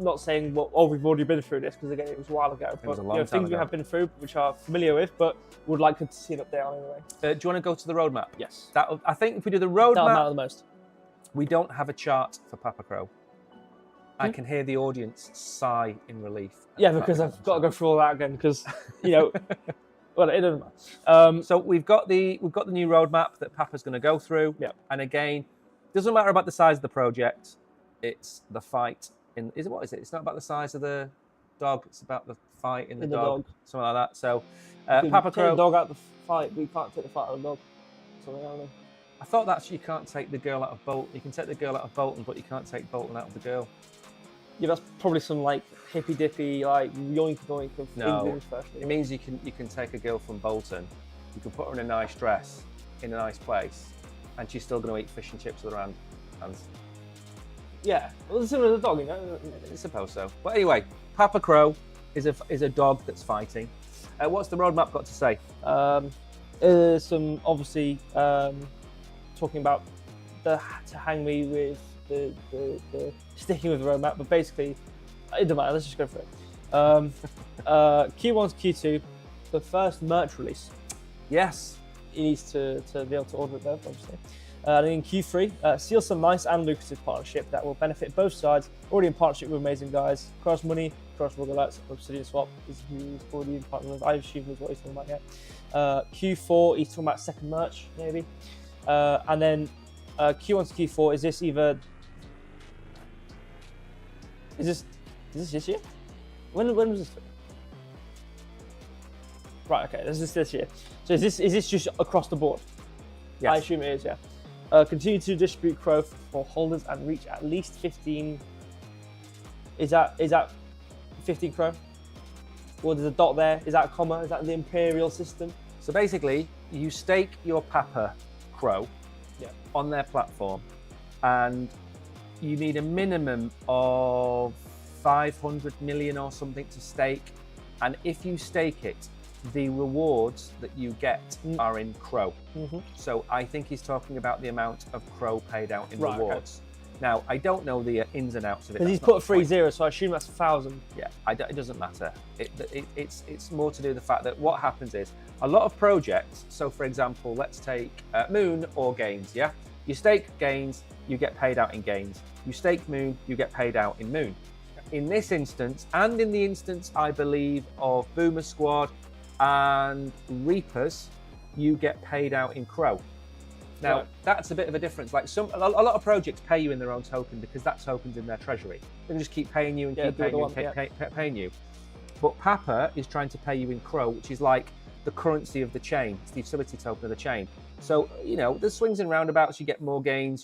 not saying we've already been through this, because again, it was a while ago. Was but a long time things ago. we have been through, which are familiar with, but would like to see an update on anyway. Do you want to go to the roadmap? Yes. I think if we do the That'll matter roadmap, the most. we don't have a chart for Papacro. I can hear the audience sigh in relief. Yeah, because I've got to go through all that again, because, well, it doesn't matter. So we've got the new roadmap that Papa's going to go through. Yeah. And again, doesn't matter about the size of the project. It's the fight in. What is it? It's not about the size of the dog. It's about the fight in the dog. Something like that. So Take the Papacro. dog out of the fight, but you can't take the fight out of the dog. Something like that. I thought that's you can't take the girl out of Bolton. You can take the girl out of Bolton, but you can't take Bolton out of the girl. Yeah, that's probably some hippy dippy yoink yoink of No, English version. it means you can take a girl from Bolton. You can put her in a nice dress, in a nice place, and she's still going to eat fish and chips with her hands. Yeah, well, it's similar to the dog, I suppose so. But anyway, Papacro is a dog that's fighting. What's the roadmap got to say? Some obviously talking about to hang me with the sticking with the roadmap, but basically it doesn't matter. Let's just go for it. Q1's Q2, the first merch release. Yes. He needs to be able to order it though, obviously. And in Q3, seal some nice and lucrative partnership that will benefit both sides. Already in partnership with amazing guys. Cross Money, Cross Rug Alerts, Obsidian Swap is who he's already in partner with. I assume is what he's talking about yet. Q4, he's talking about second merch, maybe. And then Q1 to Q4, is this either... Is this year? When was this? Right, okay, this is this year. So is this just across the board? Yes. I assume it is, yeah. Continue to distribute Crow for holders and reach at least 15. Is that 15 Crow? Or there's a dot there? Is that a comma? Is that the Imperial system? So basically, you stake your Papacro Yeah. on their platform, and you need a minimum of 500 million or something to stake. And if you stake it, the rewards that you get are in Crow. Mm-hmm. So I think he's talking about the amount of Crow paid out in Right, rewards. Now, I don't know the ins and outs of it. Because he's That's not put the 3 point. zeros, so I assume that's 1,000. Yeah, it doesn't matter. It's more to do with the fact that what happens is a lot of projects. So, for example, let's take Moon or Gains. Yeah, you stake Gains, you get paid out in Gains. You stake Moon, you get paid out in Moon. In this instance, and in the instance, I believe, of Boomer Squad and Reapers, you get paid out in Crow. Now, Right. that's a bit of a difference. Like a lot of projects pay you in their own token because that token's in their treasury. They can just keep paying you and Yeah, keep do paying you what and they keep paying you. But Papa is trying to pay you in Crow, which is like the currency of the chain. It's the utility token of the chain. So, there's swings and roundabouts. You get more gains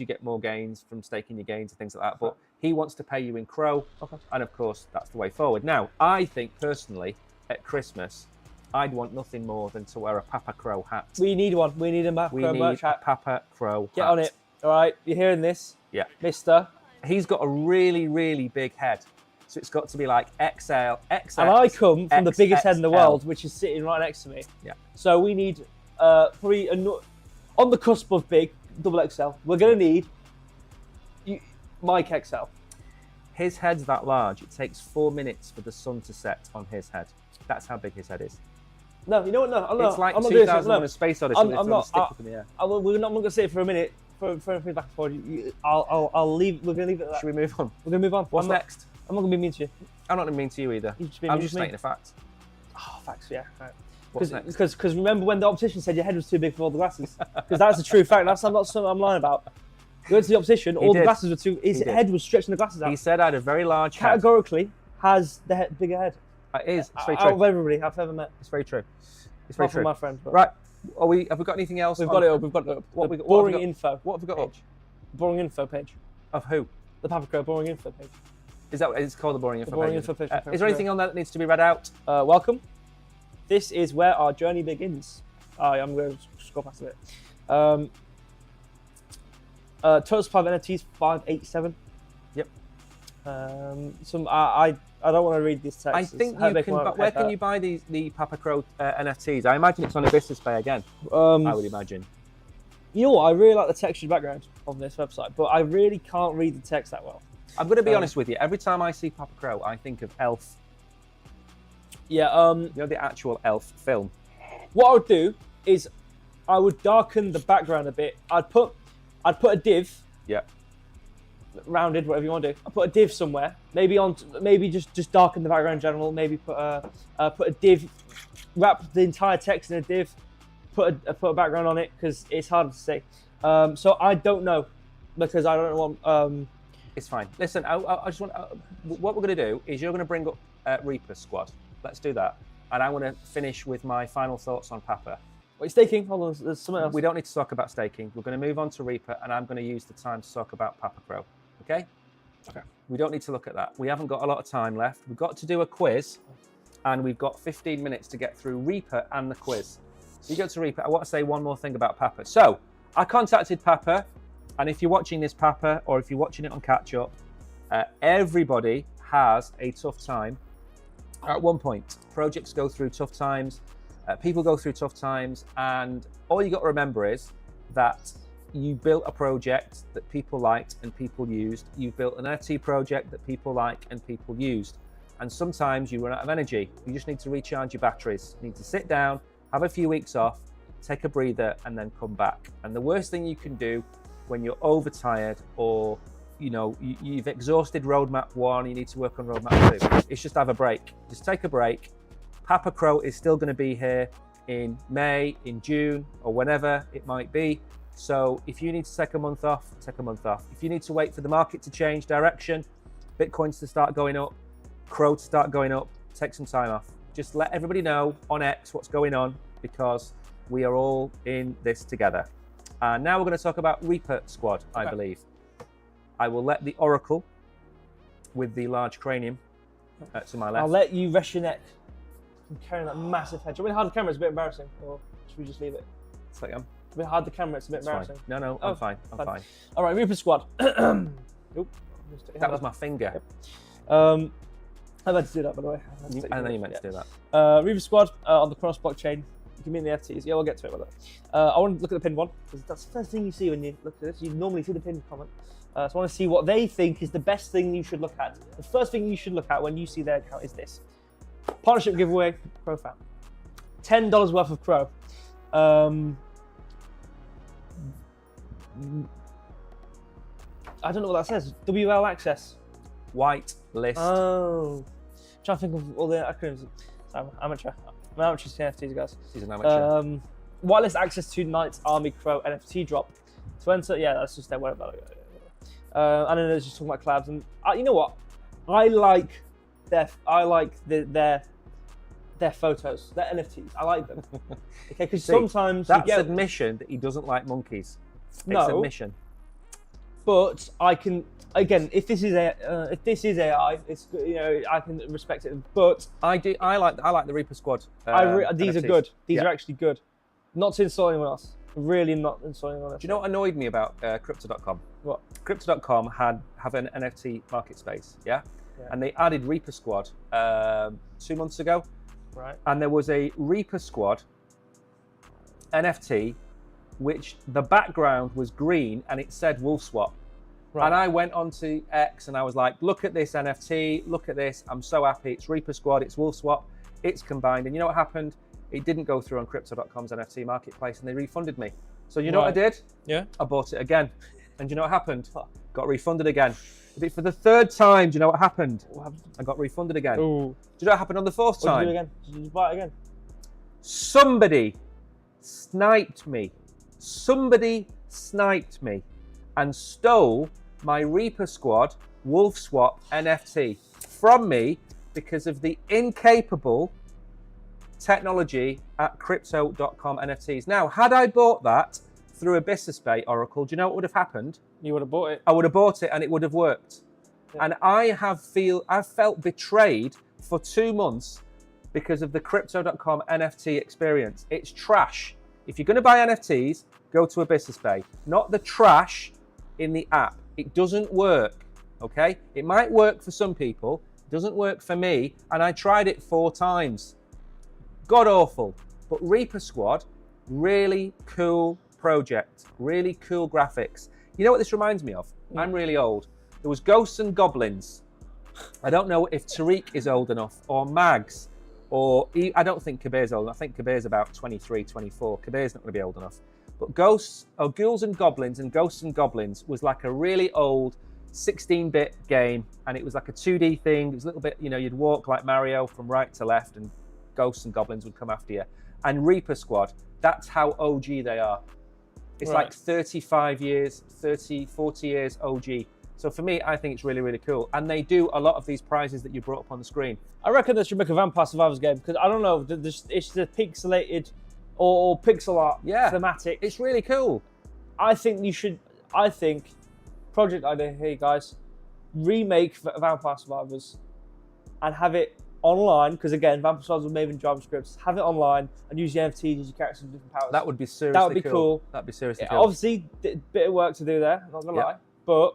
from staking your gains and things like that. But he wants to pay you in Crow. Okay. And of course, that's the way forward. Now, I think personally, at Christmas, I'd want nothing more than to wear a Papacro hat. We need one. We need a We Macro need merch a hat. Papacro Get hat. on it. All right, you're hearing this? Yeah. Mister. He's got a really, really big head. So it's got to be like XL, XL. And I come from the biggest head in the XXL. world, which is sitting right next to me. Yeah. So we need probably on the cusp of big, double XL. We're going to need Mike XL. His head's that large. It takes 4 minutes for the sun to set on his head. That's how big his head is. No, you know what? No, It's like I'm not doing 2001: A Space Odyssey. I'm not. Stick up in the air. We're not going to sit for a minute for anything back and forth. I'll leave. We're going to leave it at that. Should we move on? We're going to move on. What's next? I'm not going to be mean to you. I'm not going to be mean to you either. I'm just stating a fact. Oh, facts, yeah. Right. What's next? Because remember when the opposition said your head was too big for all the glasses? Because that's a true fact. That's not something I'm lying about. Going to the opposition, all the glasses were too. His head was stretching the glasses out. He said I had a very large head. Categorically, has the bigger head. It is. It's very Out of true. everybody I've ever met. It's very true. It's very Apart from true. my friends. But Right. Have we got anything else? We've got it up. We've got it up. What have we got? Boring info. What have we got up? Boring info page. Of who? The Papacro boring info page. Is that what it's called? The boring info Boring page? info page. Is there anything on that needs to be read out? Welcome. This is where our journey begins. I'm going to scroll past a bit. Total supply of NFTs 587. Yep. I don't want to read this text. I think you can. Where can you buy the Papacro NFTs? I imagine it's on a business pay again. I would imagine. You know what? I really like the textured background of this website, but I really can't read the text that well. I'm going to be honest with you. Every time I see Papacro, I think of Elf. Yeah. You know the actual Elf film. What I would do is, I would darken the background a bit. I'd put a div. Yeah. Rounded, whatever you want to do. I put a div somewhere. Maybe just darken the background in general. Maybe put a div, wrap the entire text in a div, put a background on it because it's hard to say. So I don't know because I don't want. It's fine. Listen, I just want. What we're going to do is you're going to bring up Reaper Squad. Let's do that, and I want to finish with my final thoughts on Papa. Wait, staking. Hold on, there's something else. We don't need to talk about staking. We're going to move on to Reaper, and I'm going to use the time to talk about Papacro. Okay? Okay. We don't need to look at that. We haven't got a lot of time left. We've got to do a quiz, and we've got 15 minutes to get through Reaper and the quiz. So you go to Reaper. I want to say one more thing about Papa. So I contacted Papa, and if you're watching this Papa, or if you're watching it on catch up, everybody has a tough time at one point. Projects go through tough times. People go through tough times, and all you got to remember is that you built a project that people liked and people used. You built an NFT project that people like and people used. And sometimes you run out of energy. You just need to recharge your batteries. You need to sit down, have a few weeks off, take a breather, and then come back. And the worst thing you can do when you're overtired or you've exhausted roadmap 1, you need to work on roadmap 2, is just have a break. Just take a break. Papacro is still going to be here in May, in June, or whenever it might be. So if you need to take a month off, take a month off. If you need to wait for the market to change direction, Bitcoins to start going up, Crow to start going up, take some time off. Just let everybody know on X what's going on, because we are all in this together. And now we're going to talk about Reaper Squad, I believe. I will let the Oracle with the large cranium to my left. I'll let you rest your neck. I'm carrying that massive head. Do you want me to hide the camera? It's a bit embarrassing. Or should we just leave it? So, yeah. Do you want me to hide the camera? It's a bit embarrassing. Fine. No, I'm fine. I'm fine. All right, Reaper Squad. Oop, that was my finger. Yep. I meant to do that, by the way. I know you meant to do that. Reaper Squad on the Cross blockchain. You can mean the FTs. Yeah, we'll get to it, by the way. I want to look at the pinned one, because that's the first thing you see when you look at this. You normally see the pinned comment. So I want to see what they think is the best thing you should look at. The first thing you should look at when you see their account is this. Partnership giveaway, Crow Fam. $10 worth of Crow. I don't know what that says. WL access. White list. Oh. I'm trying to think of all the acronyms. I'm amateur. I'm amateur NFTs, guys. He's an amateur. Whitelist access to Knight's Army Crow NFT drop. To enter, yeah, that's just their whatever. And then there's just talking about collabs. And you know what? I like their photos, their NFTs. I like them. Okay, because sometimes that's admission that he doesn't like monkeys. It's admission. But I can, again, if this is AI, it's, I can respect it. But I like the Reaper Squad. These are good. These are actually good. Not to insult anyone else. Really not insulting anyone else. Do you know what annoyed me about Crypto.com? What? Crypto.com have an NFT market space, yeah? And they added Reaper Squad 2 months ago. Right. And there was a Reaper Squad NFT, which the background was green and it said WolfSwap. Right. And I went onto X and I was like, look at this NFT, look at this. I'm so happy. It's Reaper Squad, it's WolfSwap, it's combined. And you know what happened? It didn't go through on Crypto.com's NFT marketplace and they refunded me. So you know what I did? Yeah. I bought it again. And you know what happened? Got refunded again. Did it for the third time. Do you know what happened? What happened? I got refunded again. Ooh. Do you know what happened on the fourth What time? did you do again? Did you buy it again? Somebody sniped me. Somebody sniped me and stole my Reaper Squad WolfSwap NFT from me because of the incapable technology at Crypto.com NFTs. Now, had I bought that through a Business Bay Oracle, do you know what would have happened? You would have bought it. I would have bought it and it would have worked. Yeah. And I've felt betrayed for 2 months because of the Crypto.com NFT experience. It's trash. If you're going to buy NFTs, go to a Business Bay, not the trash in the app. It doesn't work, okay? It might work for some people, it doesn't work for me, and I tried it 4 times. God awful. But Reaper Squad, really cool project, really cool graphics. You know what this reminds me of? I'm really old. There was Ghosts and Goblins. I don't know if Tariq is old enough, or Mags, or I don't think Kabir's old enough. I think Kabir's about 23, 24. Kabir's not going to be old enough. But Ghouls and Goblins and Ghosts and Goblins was like a really old 16-bit game, and it was like a 2D thing. It was a little bit, you'd walk like Mario from right to left, and Ghosts and Goblins would come after you. And Reaper Squad, that's how OG they are. It's like 35 years, 30, 40 years OG. So for me, I think it's really, really cool. And they do a lot of these prizes that you brought up on the screen. I reckon they should make a Vampire Survivors game because I don't know, it's the pixelated or pixel art thematic. It's really cool. I think, project idea here, guys, remake Vampire Survivors and have it online, because again, Vampire Survivors was made in JavaScript. Have it online and use the NFTs as your characters with different powers. That would be seriously That would be cool. That'd be seriously cool. Obviously, a bit of work to do there, not gonna lie. But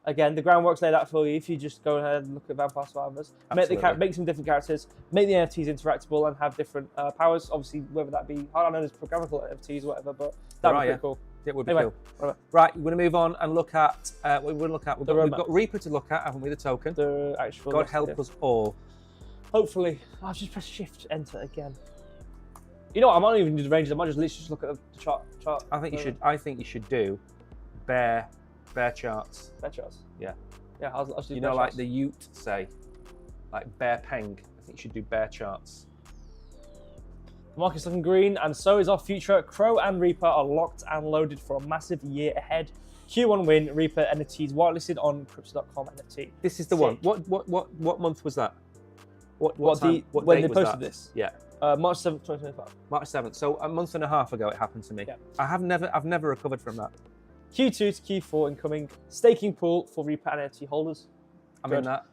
again, the groundwork's laid out for you if you just go ahead and look at Vampire Survivors. Make some different characters, make the NFTs interactable and have different powers. Obviously, whether that be, I don't know, there's programmable NFTs or whatever, but that would be pretty cool. It would be cool. Right, we're going to move on and look at what we're going to look at. We've got Reaper to look at, haven't we, the token? The actual God help us all. Hopefully. I'll just press Shift, Enter again. You know what, I might not even do the ranges. I might just literally just look at the chart. I think you should do bare charts. Bare charts? Yeah. Yeah, I'll do you know, like the Ute say, like bare peng. I think you should do bare charts. The market's looking green, and so is our future. Crow and Reaper are locked and loaded for a massive year ahead. Q1 win, Reaper NFTs whitelisted on Crypto.com NFT. This is the one. What month was that? What when date they posted was that? this? Yeah. March 7th, 2025. March 7th. So a month and a half ago it happened to me. Yeah. I've never recovered from that. Q2 to Q4 incoming. Staking pool for Reaper NFT holders. I'm in that.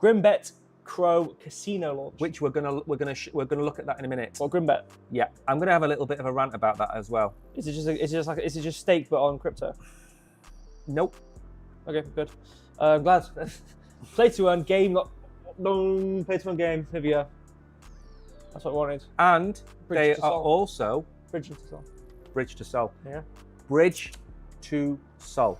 Grimbet Crow Casino launch. Which we're gonna look at that in a minute. What, Grimbet? Yeah. I'm gonna have a little bit of a rant about that as well. Is it just stake but on crypto? Nope. Okay, good. I'm glad. Play to earn game, not play to earn game. Here we go. That's what I wanted. And they are also Bridge to Sol. Bridge to Sol. Yeah. Bridge to Sol.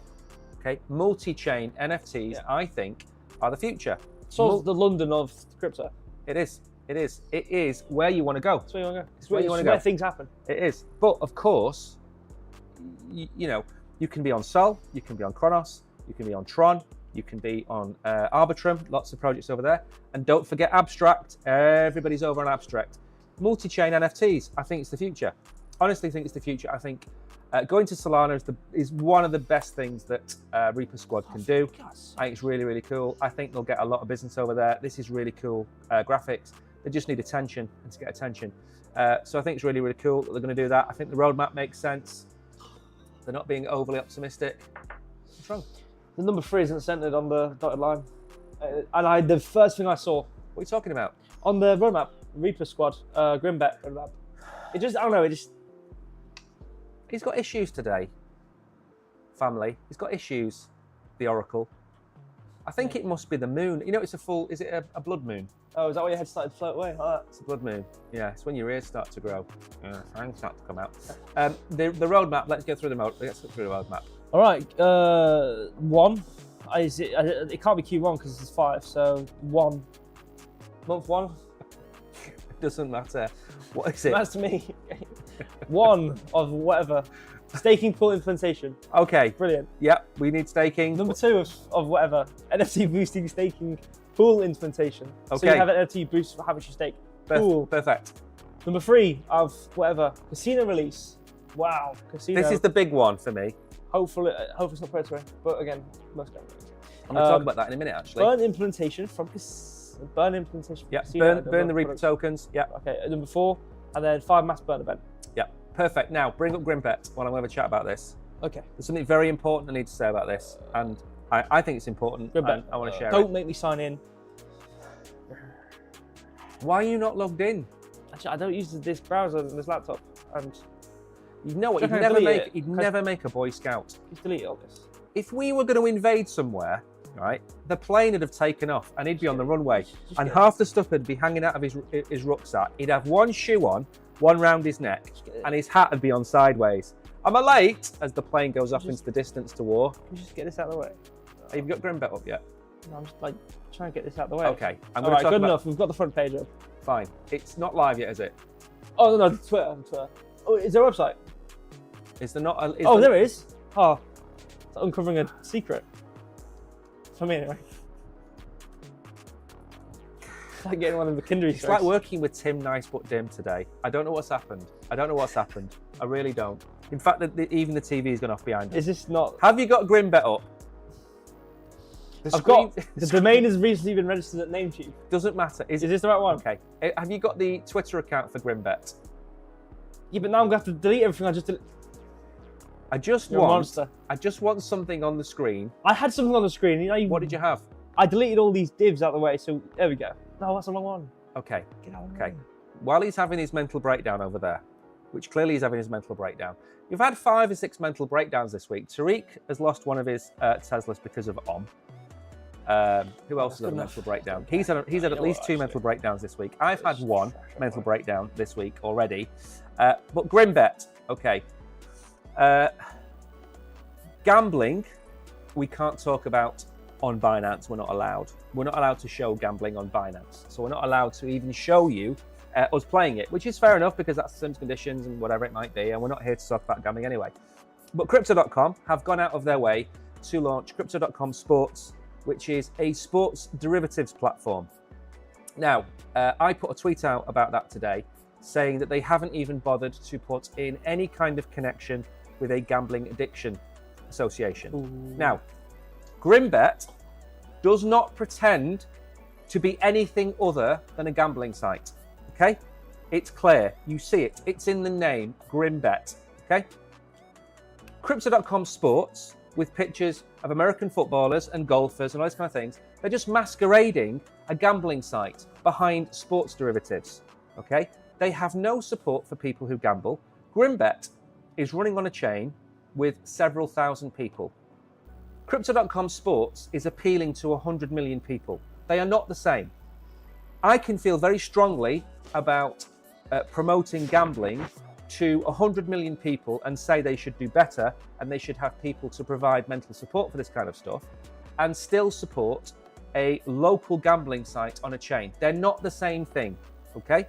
Okay. Multi-chain NFTs, I think, are the future. Sol's the London of crypto. It is. It is. It is where you want to go. It's where you want to go. It's where you want to go. Where things happen. It is. But of course, you can be on Sol, you can be on Chronos, you can be on Tron, you can be on Arbitrum, lots of projects over there. And don't forget Abstract. Everybody's over on Abstract. Multi-chain NFTs, I think it's the future. Honestly, think it's the future. I think going to Solana is one of the best things that Reaper Squad can do. I think it's really, really cool. I think they'll get a lot of business over there. This is really cool graphics. They just need attention, and to get attention. So I think it's really, really cool that they're going to do that. I think the roadmap makes sense. They're not being overly optimistic. What's wrong? The number 3 isn't centered on the dotted line. And the first thing I saw... What are you talking about? On the roadmap, Reaper Squad, Grimbet roadmap. I don't know, He's got issues today. Family. He's got issues, the Oracle. I think it must be the moon. It's is it a blood moon? Oh, is that why your head started to float away? Like that? It's a blood moon. Yeah, it's when your ears start to grow. Yeah, fangs start to come out. The roadmap, let's go through the roadmap. All right, 1. It can't be Q1 because it's 5. So 1. Month 1. It doesn't matter. What is it? That's me. 1 of whatever. Staking pool implementation. Okay. Brilliant. Yep, we need staking. Number 2 of whatever. NFT boosting staking pool implementation. Okay. So you have an NFT boost for how much you stake. Cool. Perfect. Number 3 of whatever. Casino release. Wow. Casino. This is the big one for me. Hopefully it's not predatory. But again, most don't. I'm going to talk about that in a minute, actually. Burn implementation from Casino. Yeah, Casino. burn the Reaper tokens. Yeah. Okay, number 4. And then 5 mass burn event. Yeah, perfect. Now, bring up Grimbet while I'm going to have a chat about this. Okay. There's something very important I need to say about this. And I think it's important. Grimbet. I want to share Don't it. make me sign in. Why are you not logged in? Actually, I don't use this browser and this laptop. And You know what? Should I You'd delete never make a Boy Scout. just delete all this. If we were going to invade somewhere, right, the plane would have taken off and he'd be on the runway, and half the stuff would be hanging out of his rucksack. He'd have one shoe on, one round his neck, and his hat would be on sideways. Am I late? As the plane goes off into the distance to war. Can you just get this out of the way? Have you got Grimbet up yet? No, I'm just like trying to get this out of the way. Okay. I'm All going right, to talk good about... enough. We've got the front page up. Fine. It's not live yet, is it? Oh, no, Twitter. Oh, is there a website? Is there not? There is. Oh, it's uncovering a secret. For me, anyway. It's like getting one of the Kinder It's like working with Tim Nice but Dim today. I don't know what's happened. I really don't. In fact, even the TV has gone off behind us. Is this not? Have you got Grimbet up? The domain has recently been registered at Namecheap. Doesn't matter. Is this the right one? Okay. Have you got the Twitter account for Grimbet? Yeah, but now I'm going to have to delete everything. I just You're a monster. want something on the screen. I had something on the screen. You know, What did you have? I deleted all these divs out of the way, so there we go. No, that's the wrong one. Okay. Get out of the Okay. way. While he's having his mental breakdown over there, which clearly he's having his mental breakdown, you've had 5 or 6 mental breakdowns this week. Tariq has lost one of his Teslas because of Om. Who else has had a mental breakdown? He's had at least 2 mental breakdowns this week. I've had 1 mental breakdown this week already. But Grimbet, okay. Gambling, we can't talk about on Binance. We're not allowed. We're not allowed to show gambling on Binance. So we're not allowed to even show you us playing it, which is fair enough because that's terms, conditions, and whatever it might be. And we're not here to talk about gambling anyway. But Crypto.com have gone out of their way to launch Crypto.com Sports, which is a sports derivatives platform. Now, I put a tweet out about that today saying that they haven't even bothered to put in any kind of connection with a gambling addiction association. Ooh. Now, Grimbet does not pretend to be anything other than a gambling site, okay? It's clear, you see it, it's in the name, Grimbet, okay? Crypto.com Sports, with pictures of American footballers and golfers and all those kind of things, they're just masquerading a gambling site behind sports derivatives, okay? They have no support for people who gamble. Grimbet is running on a chain with several thousand people. Crypto.com Sports is appealing to 100 million people. They are not the same. I can feel very strongly about promoting gambling to 100 million people and say they should do better and they should have people to provide mental support for this kind of stuff, and still support a local gambling site on a chain. They're not the same thing, okay?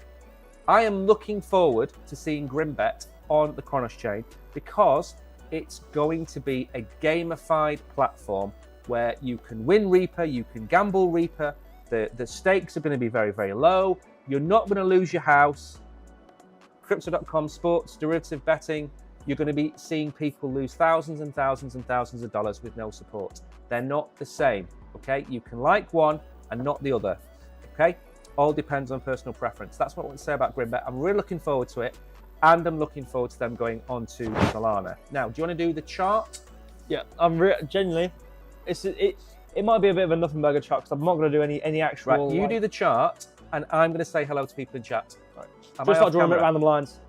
I am looking forward to seeing Grimbet on the Kronos chain because it's going to be a gamified platform where you can win Reaper, you can gamble Reaper, the stakes are going to be very, very low, you're not going to lose your house. Crypto.com Sports, derivative betting, you're going to be seeing people lose thousands and thousands and thousands of dollars with no support. They're not the same, okay? You can like one and not the other, okay? All depends on personal preference. That's what I want to say about Grimbet. I'm really looking forward to it, and I'm looking forward to them going on to Solana. Now, do you want to do the chart? Yeah, I'm genuinely. It might be a bit of a nothing burger chart because I'm not going to do any actual. Right, you do the chart, and I'm going to say hello to people in chat. Right. Am Just I start off drawing camera? random lines.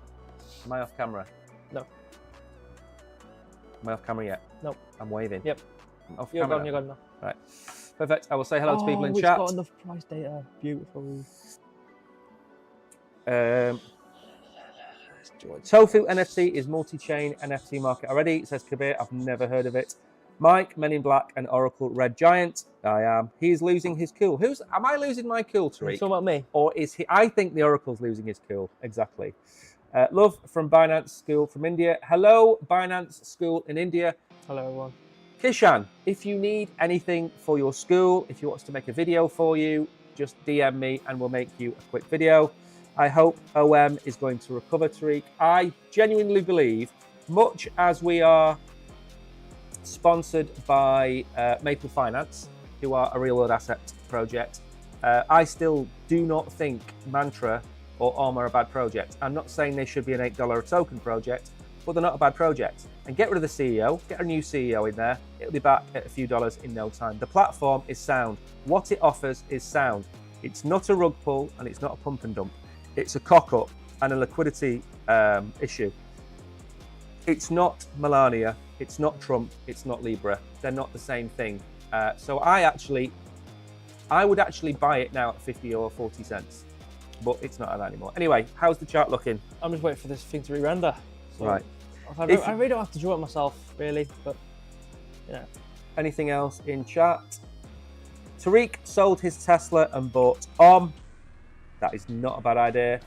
Am I off camera? No. Am I off camera yet? No. I'm waving. Yep. I'm off You're camera. gone. You're gone now. Right. Perfect. I will say hello to people in it's chat. got enough price data. Beautiful. Let's Tofu NFT is multi-chain NFT market already, says Kabir. I've never heard of it. Mike, Men in Black, and Oracle Red Giant. I am. He's losing his cool. Am I losing my cool, Tariq? It's all about me. Or is he? I think the Oracle's losing his cool. Exactly. Love from Binance School from India. Hello, Binance School in India. Hello, everyone. Kishan, if you need anything for your school, if you want us to make a video for you, just DM me and we'll make you a quick video. I hope OM is going to recover, Tariq. I genuinely believe, much as we are sponsored by Maple Finance, who are a real-world asset project, I still do not think Mantra or Arm are a bad project. I'm not saying they should be an $8 a token project, but they're not a bad project. And get rid of the CEO, get a new CEO in there, it'll be back at a few dollars in no time. The platform is sound. What it offers is sound. It's not a rug pull and it's not a pump and dump. It's a cock-up and a liquidity issue. It's not Melania, it's not Trump, it's not Libra. They're not the same thing. So I would actually buy it now at 50 or 40 cents, but it's not at that anymore. Anyway, how's the chart looking? I'm just waiting for this thing to re-render. So right. I really don't have to draw it myself, really, but yeah. Anything else in chat? Tariq sold his Tesla and bought Om. That is not a bad idea.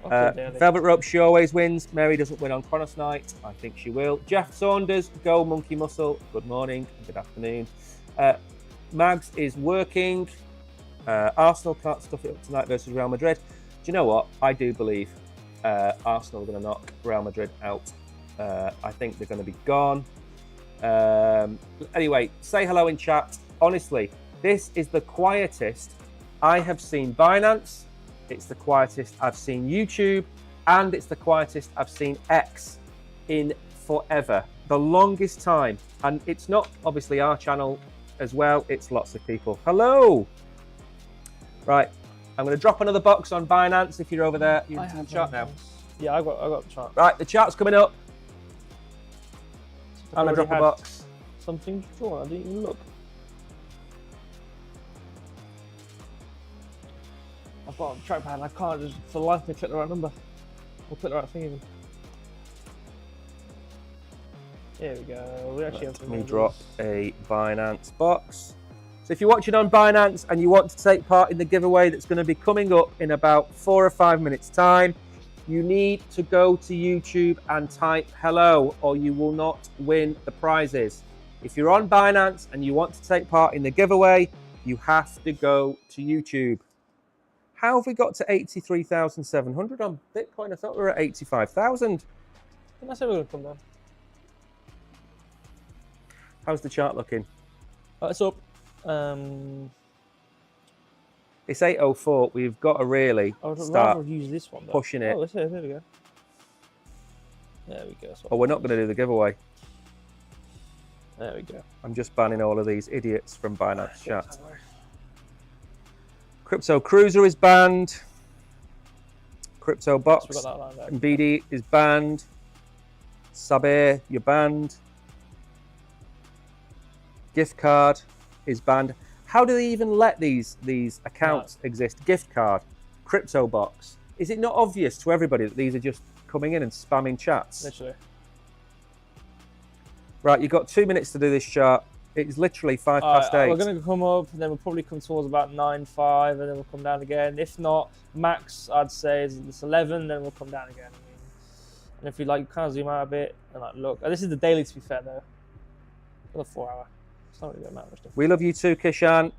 Velvet Rope, she always wins. Mary doesn't win on Chronos Night. I think she will. Jeff Saunders, go Monkey Muscle. Good morning, good afternoon. Mags is working. Arsenal can't stuff it up tonight versus Real Madrid. Do you know what? I do believe Arsenal are going to knock Real Madrid out. I think they're going to be gone. Anyway, say hello in chat. Honestly, this is the quietest I have seen Binance. It's the quietest I've seen YouTube, and it's the quietest I've seen X in forever. The longest time. And it's not obviously our channel as well, it's lots of people. Hello! Right, I'm going to drop another box on Binance if you're over there. You're in the chart now. Yeah, I got the chart. Right, the chart's coming up. I'm going to drop a box. Something drawn, I didn't even look. I've got a trackpad and I can't just for the life of me click the right number. Or click the right thing even. Here we go. We actually have to. Let me drop a Binance box. So if you're watching on Binance and you want to take part in the giveaway that's going to be coming up in about 4 or 5 minutes time, you need to go to YouTube and type hello or you will not win the prizes. If you're on Binance and you want to take part in the giveaway, you have to go to YouTube. How have we got to 83,700 on Bitcoin? I thought we were at 85,000. Didn't I say we were going to come down? How's the chart looking? It's up. It's 8:04. We've got to really start use this one, though. Pushing it. Oh, there we go. There we go. Oh, we're not going to do the giveaway. There we go. I'm just banning all of these idiots from Binance chat. Crypto Cruiser is banned. Crypto Box and BD is banned. Sabir, you're banned. Gift card is banned. How do they even let these accounts exist? Gift card, Crypto Box. Is it not obvious to everybody that these are just coming in and spamming chats? Literally. Right, you've got 2 minutes to do this chart. It's literally 5 past 8. We're going to come up, and then we'll probably come towards about 9.5, and then we'll come down again. If not, max, I'd say, is this 11, then we'll come down again. And if you like, kind of zoom out a bit and like look. And this is the daily, to be fair, though. For the 4 hour. It's not really going to matter much different. We love you too, Kishan.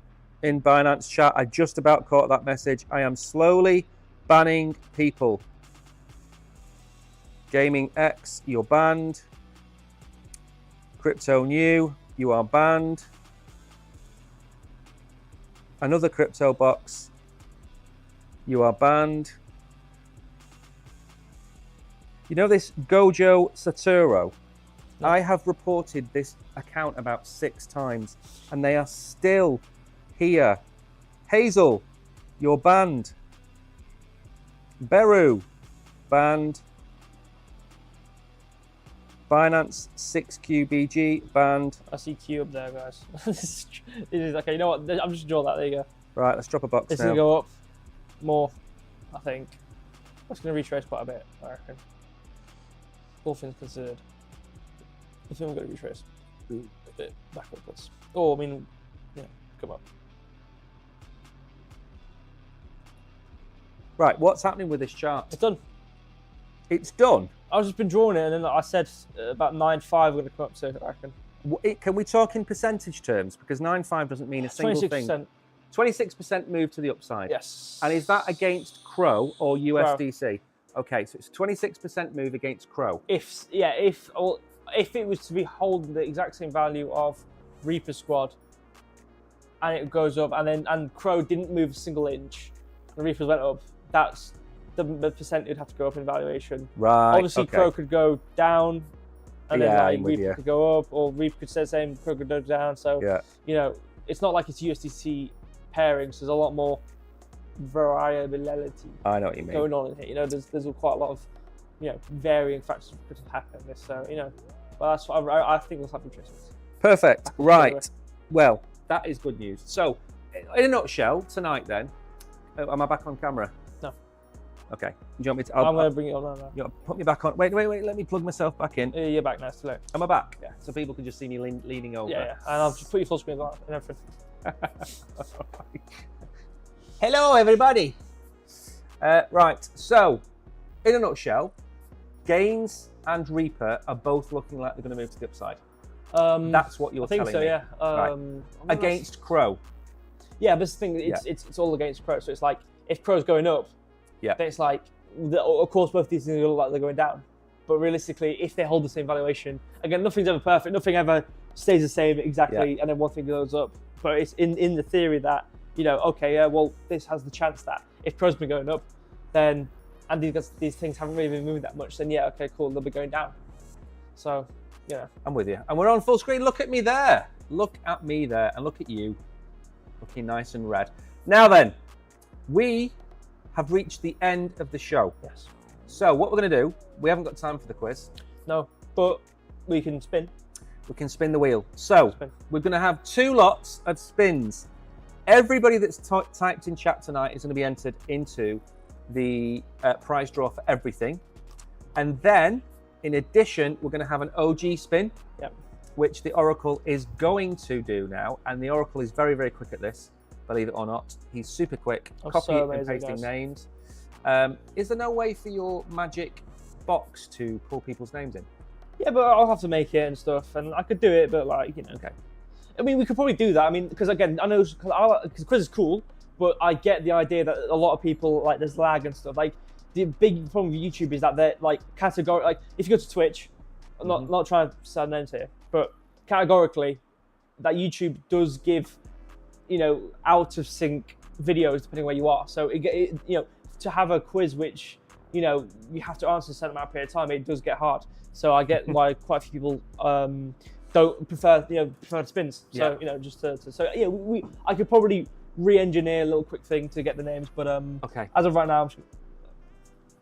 In Binance chat, I just about caught that message. I am slowly banning people. Gaming X, you're banned. Crypto New, you are banned. Another Crypto Box, you are banned. You know this Gojo Satoru? No. I have reported this account about 6 times and they are still here. Hazel, you're banned. Beru, banned. Binance 6QBG banned. I see Q up there, guys. This is okay. You know what? I'm just draw that. There you go. Right, let's drop a box It's now. gonna go up more, I think. It's gonna retrace quite a bit, I reckon. All things considered. I think we're going to retrace a bit back upwards. Or, I mean, come up. Right, what's happening with this chart? It's done. It's done. I've just been drawing it, and then I said about 9.5 we're going to come up to, I reckon. Can we talk in percentage terms? Because 9.5 doesn't mean a single 26%. thing. 26% move to the upside. Yes. And is that against Crow or USDC? Okay, so it's a 26% move against Crow. If it was to be holding the exact same value of Reaper Squad, and it goes up, and Crow didn't move a single inch, and Reapers went up, that's the percent would have to go up in valuation. Right. Obviously, okay. Crow could go down, and then like Reaper you. could go up, or Reaper could stay the same, Crow could go down. So it's not like it's USDC pairing, so there's a lot more variability. I know what you mean. Going on in here. There's quite a lot of varying factors that could happen in this. So but that's what I think will happen. Perfect. Right. Well, that is good news. So, in a nutshell, tonight then, am I back on camera? No. Okay. Do you want me to? I'm going to bring it on now. You put me back on. Wait. Let me plug myself back in. You're back now. Still. Am I back? Yeah. So people can just see me leaning over. Yeah. And I'll just put your full screen on and everything. Hello, everybody. Right. So, in a nutshell, Gains and Reaper are both looking like they're going to move to the upside. That's what you're telling me. I think so, yeah. Right. Against Crow. Yeah, but the thing, it's all against Crow. So it's like, if Crow's going up, then it's like, of course, both these things look like they're going down. But realistically, if they hold the same valuation, again, nothing's ever perfect. Nothing ever stays the same exactly, and then one thing goes up. But it's in the theory that, well, this has the chance that if Crow's been going up, then, and these things haven't really been moving that much, then okay, cool, they'll be going down. So, I'm with you. And we're on full screen. Look at me there. Look at me there. And look at you. Looking nice and red. Now then, we have reached the end of the show. Yes. So what we're going to do, we haven't got time for the quiz. No, but we can spin. We can spin the wheel. So we're going to have 2 lots of spins. Everybody that's typed in chat tonight is going to be entered into the prize draw for everything. And then, in addition, we're going to have an OG spin, which the Oracle is going to do now. And the Oracle is very, very quick at this, believe it or not. He's super quick, copying and pasting names. Is there no way for your magic box to pull people's names in? Yeah, but I'll have to make it and stuff, and I could do it, but okay. I mean, we could probably do that. I mean, because again, I know because quiz is cool, but I get the idea that a lot of people there's lag and stuff. Like the big problem with YouTube is that they're categorically, if you go to Twitch, I'm not trying to sound names here, but categorically, that YouTube does give out of sync videos depending where you are. So to have a quiz which you have to answer a certain amount of period of time, it does get hard. So I get why quite a few people don't prefer spins. So I could probably re-engineer a little quick thing to get the names, but okay. As of right now,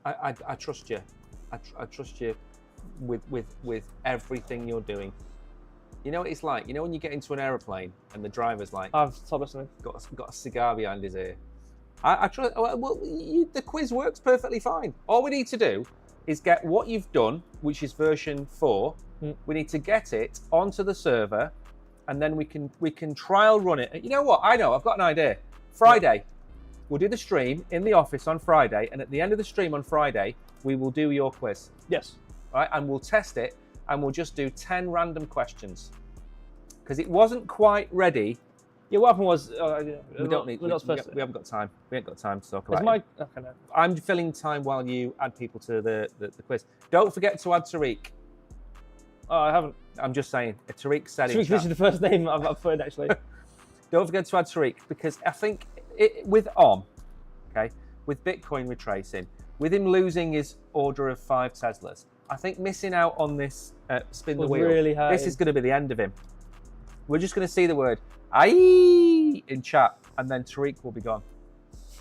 I trust you. I trust you with everything you're doing. You know what it's like? You know when you get into an aeroplane and the driver's I've stopped listening. Got a cigar behind his ear. I trust. Well, the quiz works perfectly fine. All we need to do is get what you've done, which is version 4. We need to get it onto the server, and then we can trial run it. You know what? I know. I've got an idea. Friday, we'll do the stream in the office on Friday, and at the end of the stream on Friday, we will do your quiz. Yes. Right, and we'll test it, and we'll just do 10 random questions because it wasn't quite ready. Yeah, what happened was we haven't got time. We ain't got time to talk about it. Okay, no. I'm filling time while you add people to the quiz. Don't forget to add Tariq. Oh, I haven't. I'm just saying. Tariq said Tariq is the first name I've heard actually. Don't forget to add Tariq because I think with with Bitcoin retracing, with him losing his order of 5 Teslas, I think missing out on this spin the wheel. Really this is going to be the end of him. We're just going to see the word "aye" in chat, and then Tariq will be gone.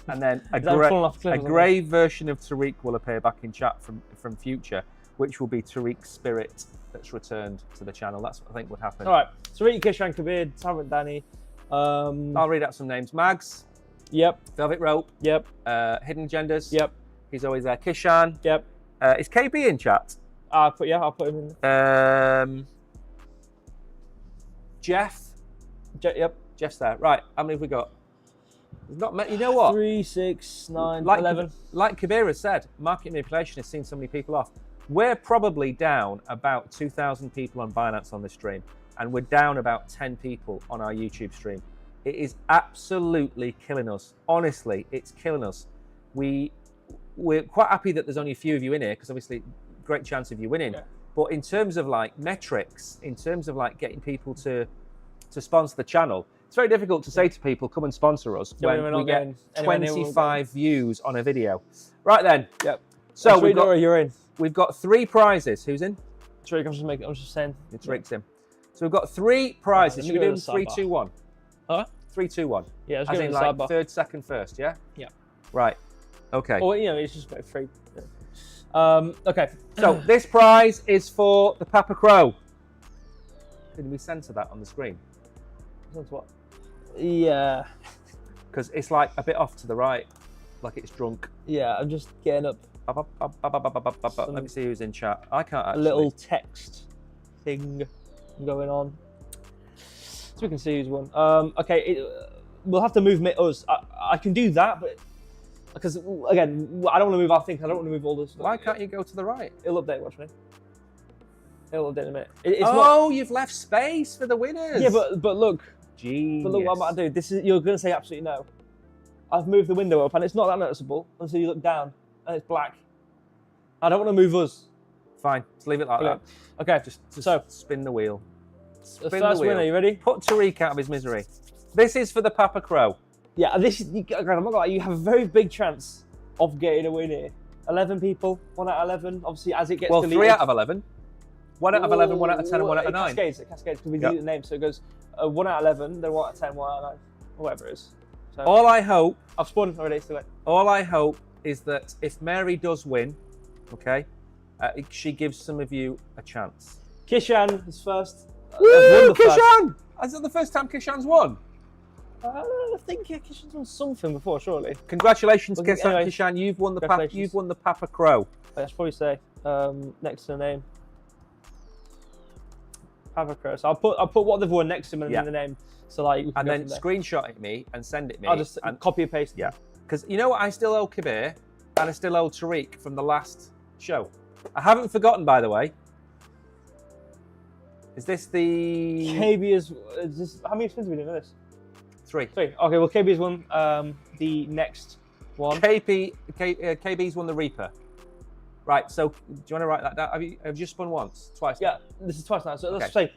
And then a grey version of Tariq will appear back in chat from future, which will be Tariq's spirit that's returned to the channel. That's what I think would happen. All right. Tariq, Kishan, Kabir, Tarrant, Danny. I'll read out some names. Mags. Yep. Velvet Rope. Yep. Hidden Agendas. Yep. He's always there. Kishan. Yep. Is KB in chat? I'll put him in there. Jeff. Yep. Jeff's there. Right. How many have we got? There's not many. You know what? 3, 6, 9, like, 11. Like Kabir has said, market manipulation has seen so many people off. We're probably down about 2,000 people on Binance on this stream, and we're down about 10 people on our YouTube stream. It is absolutely killing us. Honestly, it's killing us. We're quite happy that there's only a few of you in here, because obviously, great chance of you winning. Yeah. But in terms of like metrics, in terms of like getting people to sponsor the channel, it's very difficult to say to people, come and sponsor us when we get 25 views on a video. Right then. Yep. So you're in. We've got 3 prizes. Who's in? Tariq, I'm just saying. It's Rick's in. So we've got 3 prizes. Should we do 3, 2, 1? Huh? 3, 2, 1. Yeah, let's as go in the like sidebar. third, second, first, yeah? Yeah. Right. Okay. Or, it's just about 3. Okay. So this prize is for the Papacro. Can we censor that on the screen? That's what? Yeah. Because it's like a bit off to the right, like it's drunk. Yeah, I'm just getting up. Let me see who's in chat. I can't actually. A little text thing going on. So we can see who's won. Okay, we'll have to move us. I can do that, but because again, I don't want to move our thing. I don't want to move all this. Why can't you go to the right? It'll update. Watch me. It'll update in a minute. You've left space for the winners. Yeah, but look. Genius. But look what I'm about to do. You're going to say absolutely no. I've moved the window up, and it's not that noticeable until you look down, and it's black. I don't want to move us. Fine, let's leave it like that. Okay, just so spin the wheel. The first winner, you ready? Put Tariq out of his misery. This is for the Papacro. Yeah, I'm not gonna lie, you have a very big chance of getting a win here. 11 people, 1 out of 11. Obviously, as it gets deleted. 3 out of 11. 1 out of 11, 1 out of 10, and 1 out of 9. It cascades because we delete the name, so it goes 1 out of 11, then 1 out of 10, 1 out of 9, or whatever it is. So, all I hope, I've spun already, still it. All I hope is that if Mary does win, okay, she gives some of you a chance. Kishan is first. Woo, Kishan! Is that the first time Kishan's won? I think Kishan's won something before, surely. Congratulations, Anyway, Kishan! You've won the Papacro. I should probably say next to the name. Papacro. So I'll put what they've won next to them and the name. So like, and then screenshot it me and send it me. I'll just copy and paste. Yeah, because you know what? I still owe Kabir and I still owe Tariq from the last show. I haven't forgotten, by the way. Is this the KB is this? How many spins are we doing this? 3. 3. Okay, well KB's won the next one. KB's won the Reaper. Right. So do you want to write that down? Have you just spun once, twice? Yeah, this is twice now. So let's say,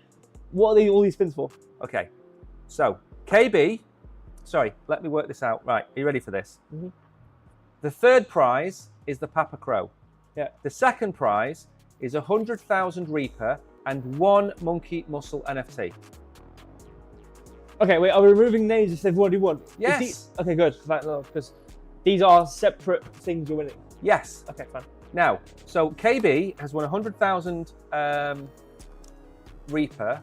what are all these spins for? Okay. So KB. Sorry, let me work this out. Right. Are you ready for this? Mm-hmm. The third prize is the Papacro. Yeah. The second prize is 100,000 Reaper and 1 Monkey Muscle NFT. Okay, wait, are we removing names if they've already won? Yes. Okay, good. Because these are separate things you're winning. Yes. Okay, fine. Now, so KB has won 100,000 Reaper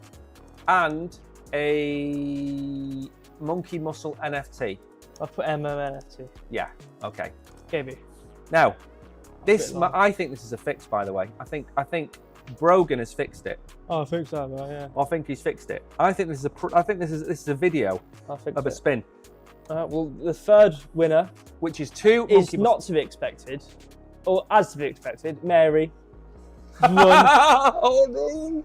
and a Monkey Muscle NFT. I'll put MMNFT. Yeah, okay. KB. Now, I think this is a fix, by the way. I think Brogan has fixed it. Oh, I think so, yeah. I think he's fixed it. I think this is a video of a spin. Well, the third winner, which is 2 is not to be expected, or as to be expected. Mary won. Oh no!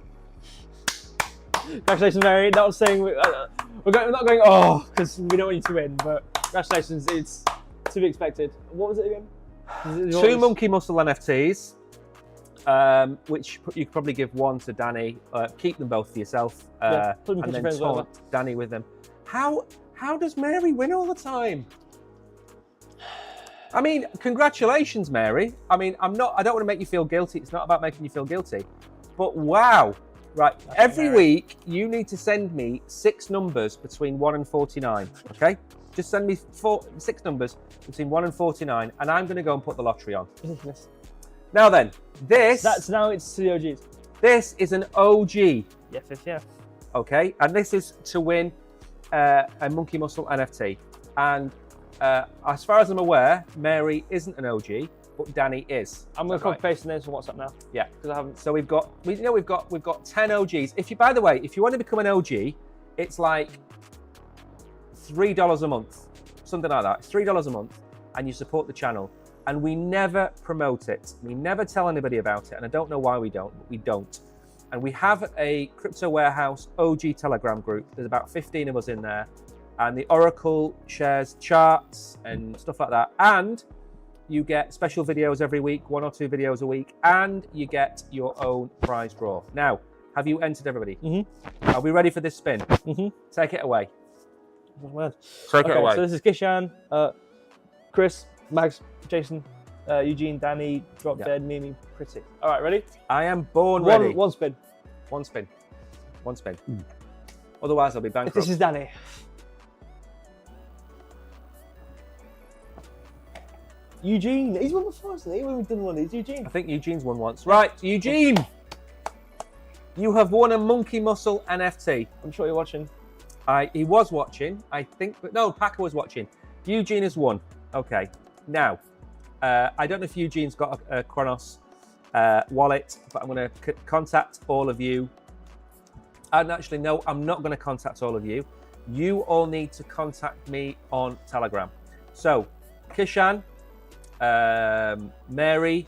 Congratulations, Mary. Not saying we're not going. Oh, because we don't want you to win. But congratulations, it's to be expected. What was it again? 2 Monkey Muscle NFTs. Which you could probably give 1 to Danny. Keep them both for yourself, and then taunt Danny with them. How does Mary win all the time? I mean, congratulations, Mary. I mean, I don't want to make you feel guilty. It's not about making you feel guilty, but wow, right? Every week you need to send me 6 numbers between 1 and 49. Okay, just send me 6 numbers between 1 and 49, and I'm going to go and put the lottery on. Now then, it's to the OGs. This is an OG. Yeah. Okay, and this is to win a Monkey Muscle NFT. And as far as I'm aware, Mary isn't an OG, but Danny is. I'm going to copy paste the names from WhatsApp now. Yeah, because I haven't. So we've got 10 OGs. If you, by the way, if you want to become an OG, it's like $3 a month, something like that. It's $3 a month, and you support the channel. And we never promote it. We never tell anybody about it, and I don't know why we don't, but we don't. And we have a Crypto Warehouse OG Telegram group. There's about 15 of us in there, and the Oracle shares charts and stuff like that. And you get special videos every week, 1 or 2 videos a week, and you get your own prize draw. Now, have you entered, everybody? Mm-hmm. Are we ready for this spin? Mm-hmm. Take it away. Take it away. So this is Kishan, Chris, Mags, Jason, Eugene, Danny, Drop Dead, Mimi, Pretty. All right, ready? I am born ready. One spin. One spin. One spin. Otherwise, I'll be bankrupt. This is Danny. Eugene. He's won before, isn't he? When we've done one, he's Eugene. I think Eugene's won once. Right, Eugene. You have won a Monkey Muscle NFT. I'm sure you're watching. He was watching, I think, but no, Packer was watching. Eugene has won. Okay. Now, I don't know if Eugene's got a Kronos wallet, but I'm going to contact all of you. And actually, no, I'm not going to contact all of you. You all need to contact me on Telegram. So, Kishan, Mary,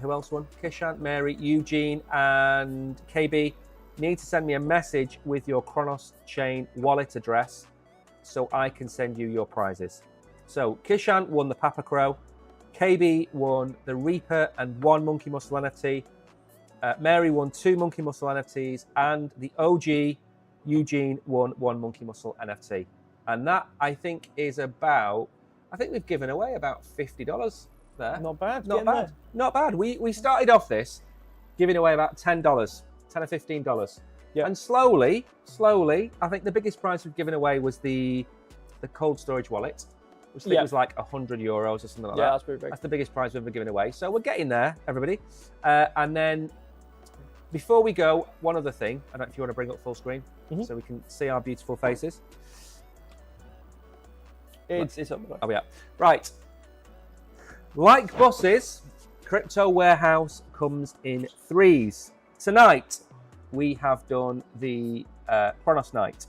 who else won? Kishan, Mary, Eugene, and KB need to send me a message with your Kronos Chain wallet address so I can send you your prizes. So Kishan won the Papacro, KB won the Reaper and 1 Monkey Muscle NFT, Mary won 2 Monkey Muscle NFTs, and the OG Eugene won 1 Monkey Muscle NFT. And that, I think, is about, I think we've given away about $50 there. Not bad. Not bad. Not bad. We started off this giving away about $10, $10 or $15. Yeah. And slowly, I think the biggest prize we've given away was the cold storage wallet, which I think was like €100 or something like that. Yeah, that's pretty big. That's the biggest prize we've ever given away. So we're getting there, everybody. And then before we go, one other thing. I don't know if you want to bring up full screen so we can see our beautiful faces. It's up. Oh, yeah. Right. Like bosses, Crypto Warehouse comes in threes. Tonight, we have done the Kronos night.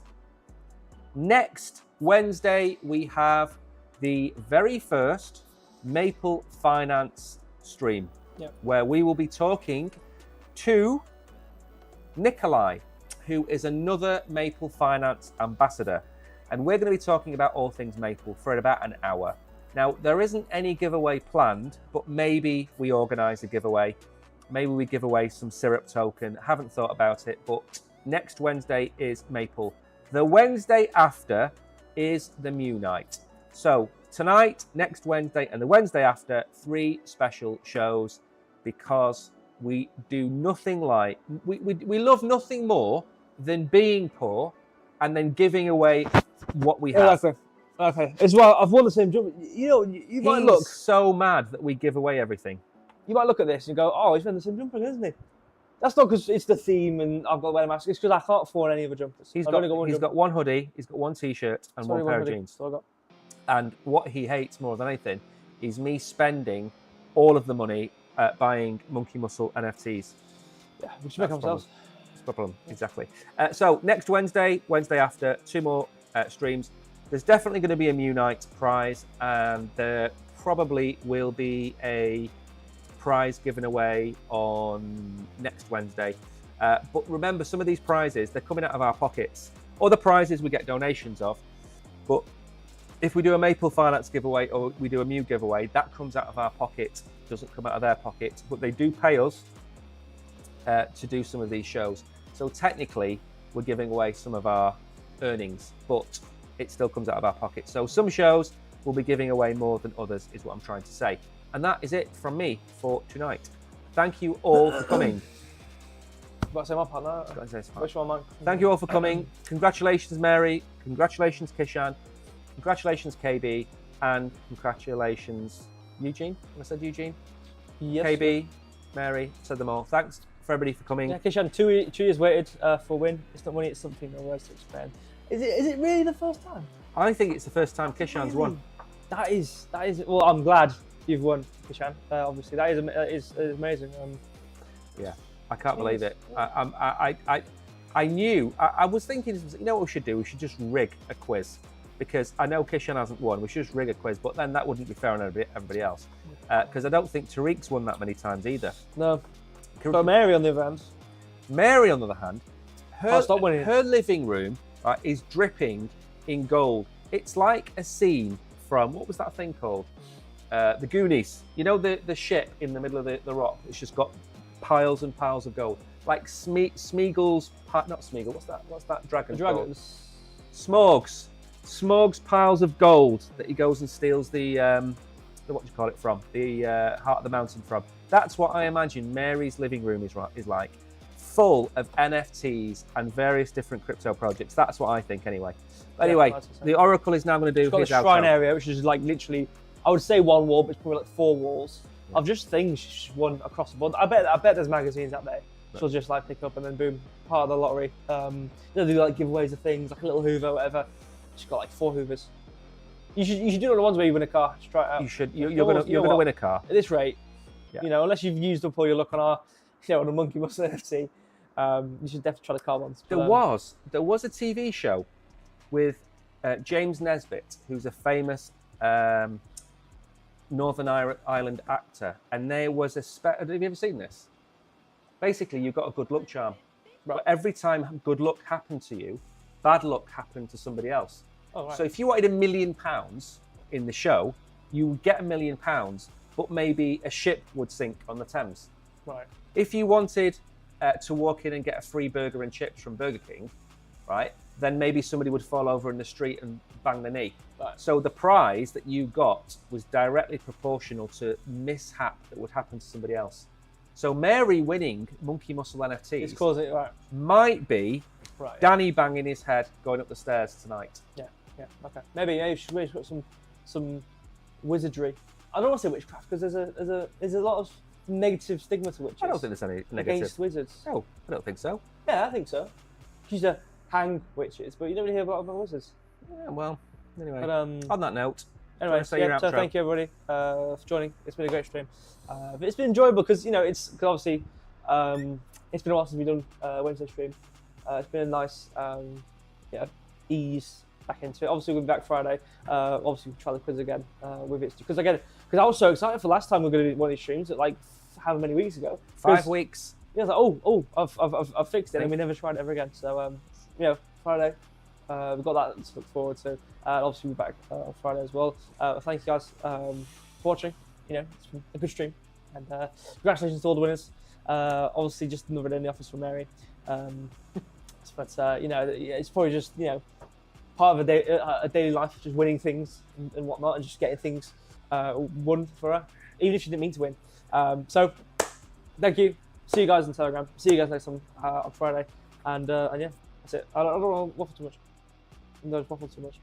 Next Wednesday, we have the very first Maple Finance stream, where we will be talking to Nikolai, who is another Maple Finance ambassador. And we're going to be talking about all things Maple for about an hour. Now, there isn't any giveaway planned, but maybe we organise a giveaway. Maybe we give away some syrup token. Haven't thought about it, but next Wednesday is Maple. The Wednesday after is the Mew night. So tonight, next Wednesday, and the Wednesday after, 3 special shows, because we do nothing like, we love nothing more than being poor and then giving away what we have. Okay. As well, I've won the same jump. You know, you might look so mad that we give away everything. You might look at this and go, "Oh, he's wearing the same jumper, isn't he?" That's not because it's the theme and I've got to wear a mask. It's because I can't afford any other jumpers. He's got 1 hoodie, he's got 1 t-shirt, and 1 pair of jeans. And what he hates more than anything is me spending all of the money buying Monkey Muscle NFTs. Yeah, we should make ourselves. That's the problem, exactly. So next Wednesday, Wednesday after, 2 more streams. There's definitely going to be a Mew Night prize, and there probably will be a prize given away on next Wednesday. But remember, some of these prizes, they're coming out of our pockets. Other prizes we get donations of, but if we do a Maple Finance giveaway or we do a Mew giveaway, that comes out of our pocket, doesn't come out of their pocket, but they do pay us to do some of these shows. So technically, we're giving away some of our earnings, but it still comes out of our pocket. So some shows will be giving away more than others, is what I'm trying to say. And that is it from me for tonight. Thank you all for coming. Thank you all for coming. Congratulations, Mary. Congratulations, Kishan. Congratulations, KB. And congratulations, Eugene. I said Eugene? Yes. KB, Mary, said them all. Thanks for everybody for coming. Yeah, Kishan, 2 years waited for a win. It's not money, it's something. No words to explain. Is it really the first time? I think it's the first time Kishan's won. That is. Well, I'm glad. you've won, Kishan. Obviously, that is amazing. Yeah, I can't believe it. I knew. I was thinking, you know what we should do? We should just rig a quiz, because I know Kishan hasn't won. We should just rig a quiz, but then that wouldn't be fair on everybody else. Because I don't think Tariq's won that many times either. No. But Mary, on the other hand. Mary, on the other hand, Stop winning. her living room is dripping in gold. It's like a scene from, what was that thing called? The Goonies. You know the ship in the middle of the rock? It's just got piles and piles of gold. Like Smeagol's, not Smeagol, what's that dragon called? Smaug's piles of gold that he goes and steals the what do you call it from? The Heart of the Mountain from. That's what I imagine Mary's living room is like. Full of NFTs and various different crypto projects. That's what I think anyway. Anyway, the Oracle is now going to do his outro. shrine area, which is like literally, I would say one wall, but it's probably like 4 walls of just things she's won across the board. I bet there's magazines out there. She'll just like pick up and then boom, part of the lottery. They'll do like giveaways of things, like a little Hoover, whatever. She's got like 4 Hoovers. You should do it on the ones where you win a car. Just try it out. You should. You're gonna win a car at this rate. Yeah. You know, unless you've used up all your luck on our, on the Monkey Muscle NFT. You should definitely try the car ones. There was a TV show with James Nesbitt, who's a famous Northern Ireland actor, and there was have you ever seen this? Basically, you've got a good luck charm, but every time good luck happened to you, bad luck happened to somebody else. Oh, right. So if you wanted £1 million in the show, you would get £1 million, but maybe a ship would sink on the Thames. Right. If you wanted to walk in and get a free burger and chips from Burger King, right, then maybe somebody would fall over in the street and bang the knee. Right. So the prize that you got was directly proportional to mishap that would happen to somebody else. So Mary winning Monkey Muscle NFTs might be Danny banging his head going up the stairs tonight. Yeah, okay. Maybe she should put some wizardry. I don't want to say witchcraft because there's a lot of negative stigma to witches. I don't think there's any negative. Against wizards. No, I don't think so. Yeah, I think so. She used to hang witches, but you don't really hear about wizards. Yeah, well, anyway. But, on that note, anyway, so thank you everybody for joining. It's been a great stream. But it's been enjoyable because it's obviously it's been a while since we've done Wednesday stream. It's been a nice ease back into it. Obviously we'll be back Friday. Obviously we'll try the quiz again with it because I was so excited for last time we were going to do one of these streams at like how many weeks ago? 5 weeks. Yeah, I was like, I've fixed it and we never tried it ever again. So Friday. We've got that to look forward to. Obviously, we'll be back on Friday as well. Thank you guys for watching. It's been a good stream. And congratulations to all the winners. Obviously, just another day in the office for Mary. But, it's probably just, part of a daily life, just winning things and whatnot and just getting things won for her, even if she didn't mean to win. So, thank you. See you guys on Telegram. See you guys next time on Friday. And yeah, that's it. I don't want to waffle too much. No, waffle too much.